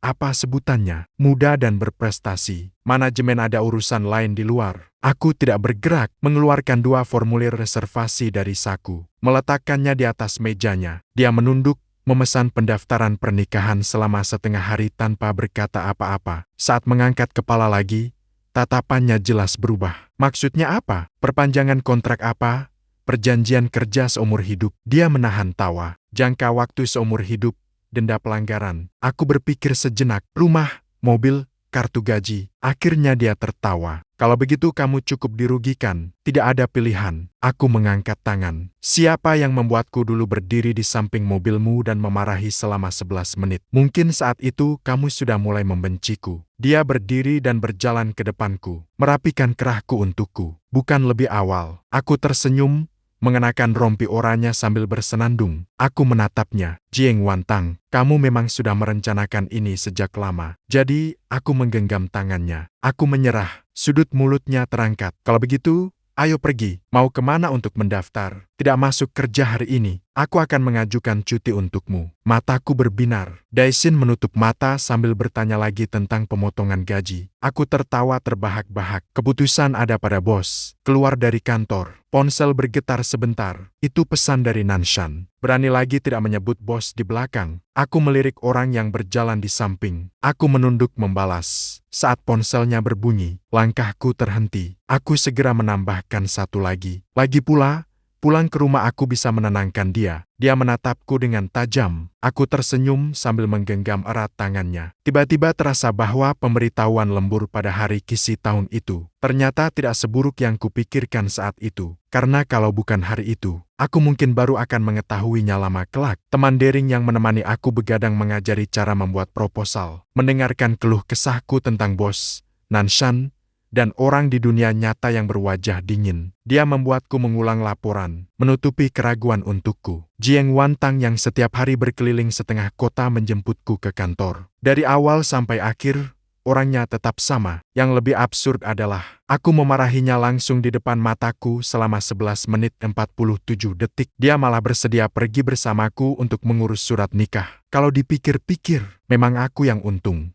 Apa sebutannya? Muda dan berprestasi. Manajemen ada urusan lain di luar. Aku tidak bergerak, mengeluarkan 2 formulir reservasi dari saku, meletakkannya di atas mejanya. Dia menunduk, memesan pendaftaran pernikahan selama setengah hari tanpa berkata apa-apa. Saat mengangkat kepala lagi, tatapannya jelas berubah. Maksudnya apa? Perpanjangan kontrak apa? Perjanjian kerja seumur hidup. Dia menahan tawa. Jangka waktu seumur hidup, denda pelanggaran. Aku berpikir sejenak, rumah, mobil, kartu gaji. Akhirnya dia tertawa. Kalau begitu kamu cukup dirugikan. Tidak ada pilihan. Aku mengangkat tangan. Siapa yang membuatku dulu berdiri di samping mobilmu dan memarahi selama 11 menit? Mungkin saat itu kamu sudah mulai membenciku. Dia berdiri dan berjalan ke depanku, merapikan kerahku untukku. Bukan lebih awal. Aku tersenyum, mengenakan rompi oranye sambil bersenandung. Aku menatapnya. Jieng Wantang, kamu memang sudah merencanakan ini sejak lama. Jadi, aku menggenggam tangannya. Aku menyerah. Sudut mulutnya terangkat. Kalau begitu, ayo pergi. Mau kemana untuk mendaftar? Tidak masuk kerja hari ini. Aku akan mengajukan cuti untukmu. Mataku berbinar. Daishin menutup mata sambil bertanya lagi tentang pemotongan gaji. Aku tertawa terbahak-bahak. Keputusan ada pada bos. Keluar dari kantor. Ponsel bergetar sebentar. Itu pesan dari Nanshan. Berani lagi tidak menyebut bos di belakang. Aku melirik orang yang berjalan di samping. Aku menunduk membalas. Saat ponselnya berbunyi, langkahku terhenti. Aku segera menambahkan satu lagi. Lagi pula, pulang ke rumah aku bisa menenangkan dia. Dia menatapku dengan tajam. Aku tersenyum sambil menggenggam erat tangannya. Tiba-tiba terasa bahwa pemberitahuan lembur pada hari Kisi tahun itu ternyata tidak seburuk yang kupikirkan saat itu. Karena kalau bukan hari itu, aku mungkin baru akan mengetahuinya lama kelak. Teman daring yang menemani aku begadang mengajari cara membuat proposal, mendengarkan keluh kesahku tentang bos, Nanshan, dan orang di dunia nyata yang berwajah dingin. Dia membuatku mengulang laporan, menutupi keraguan untukku. Jieng Wantang yang setiap hari berkeliling setengah kota menjemputku ke kantor. Dari awal sampai akhir, orangnya tetap sama. Yang lebih absurd adalah, aku memarahinya langsung di depan mataku selama 11 menit 47 detik. Dia malah bersedia pergi bersamaku untuk mengurus surat nikah. Kalau dipikir-pikir, memang aku yang untung.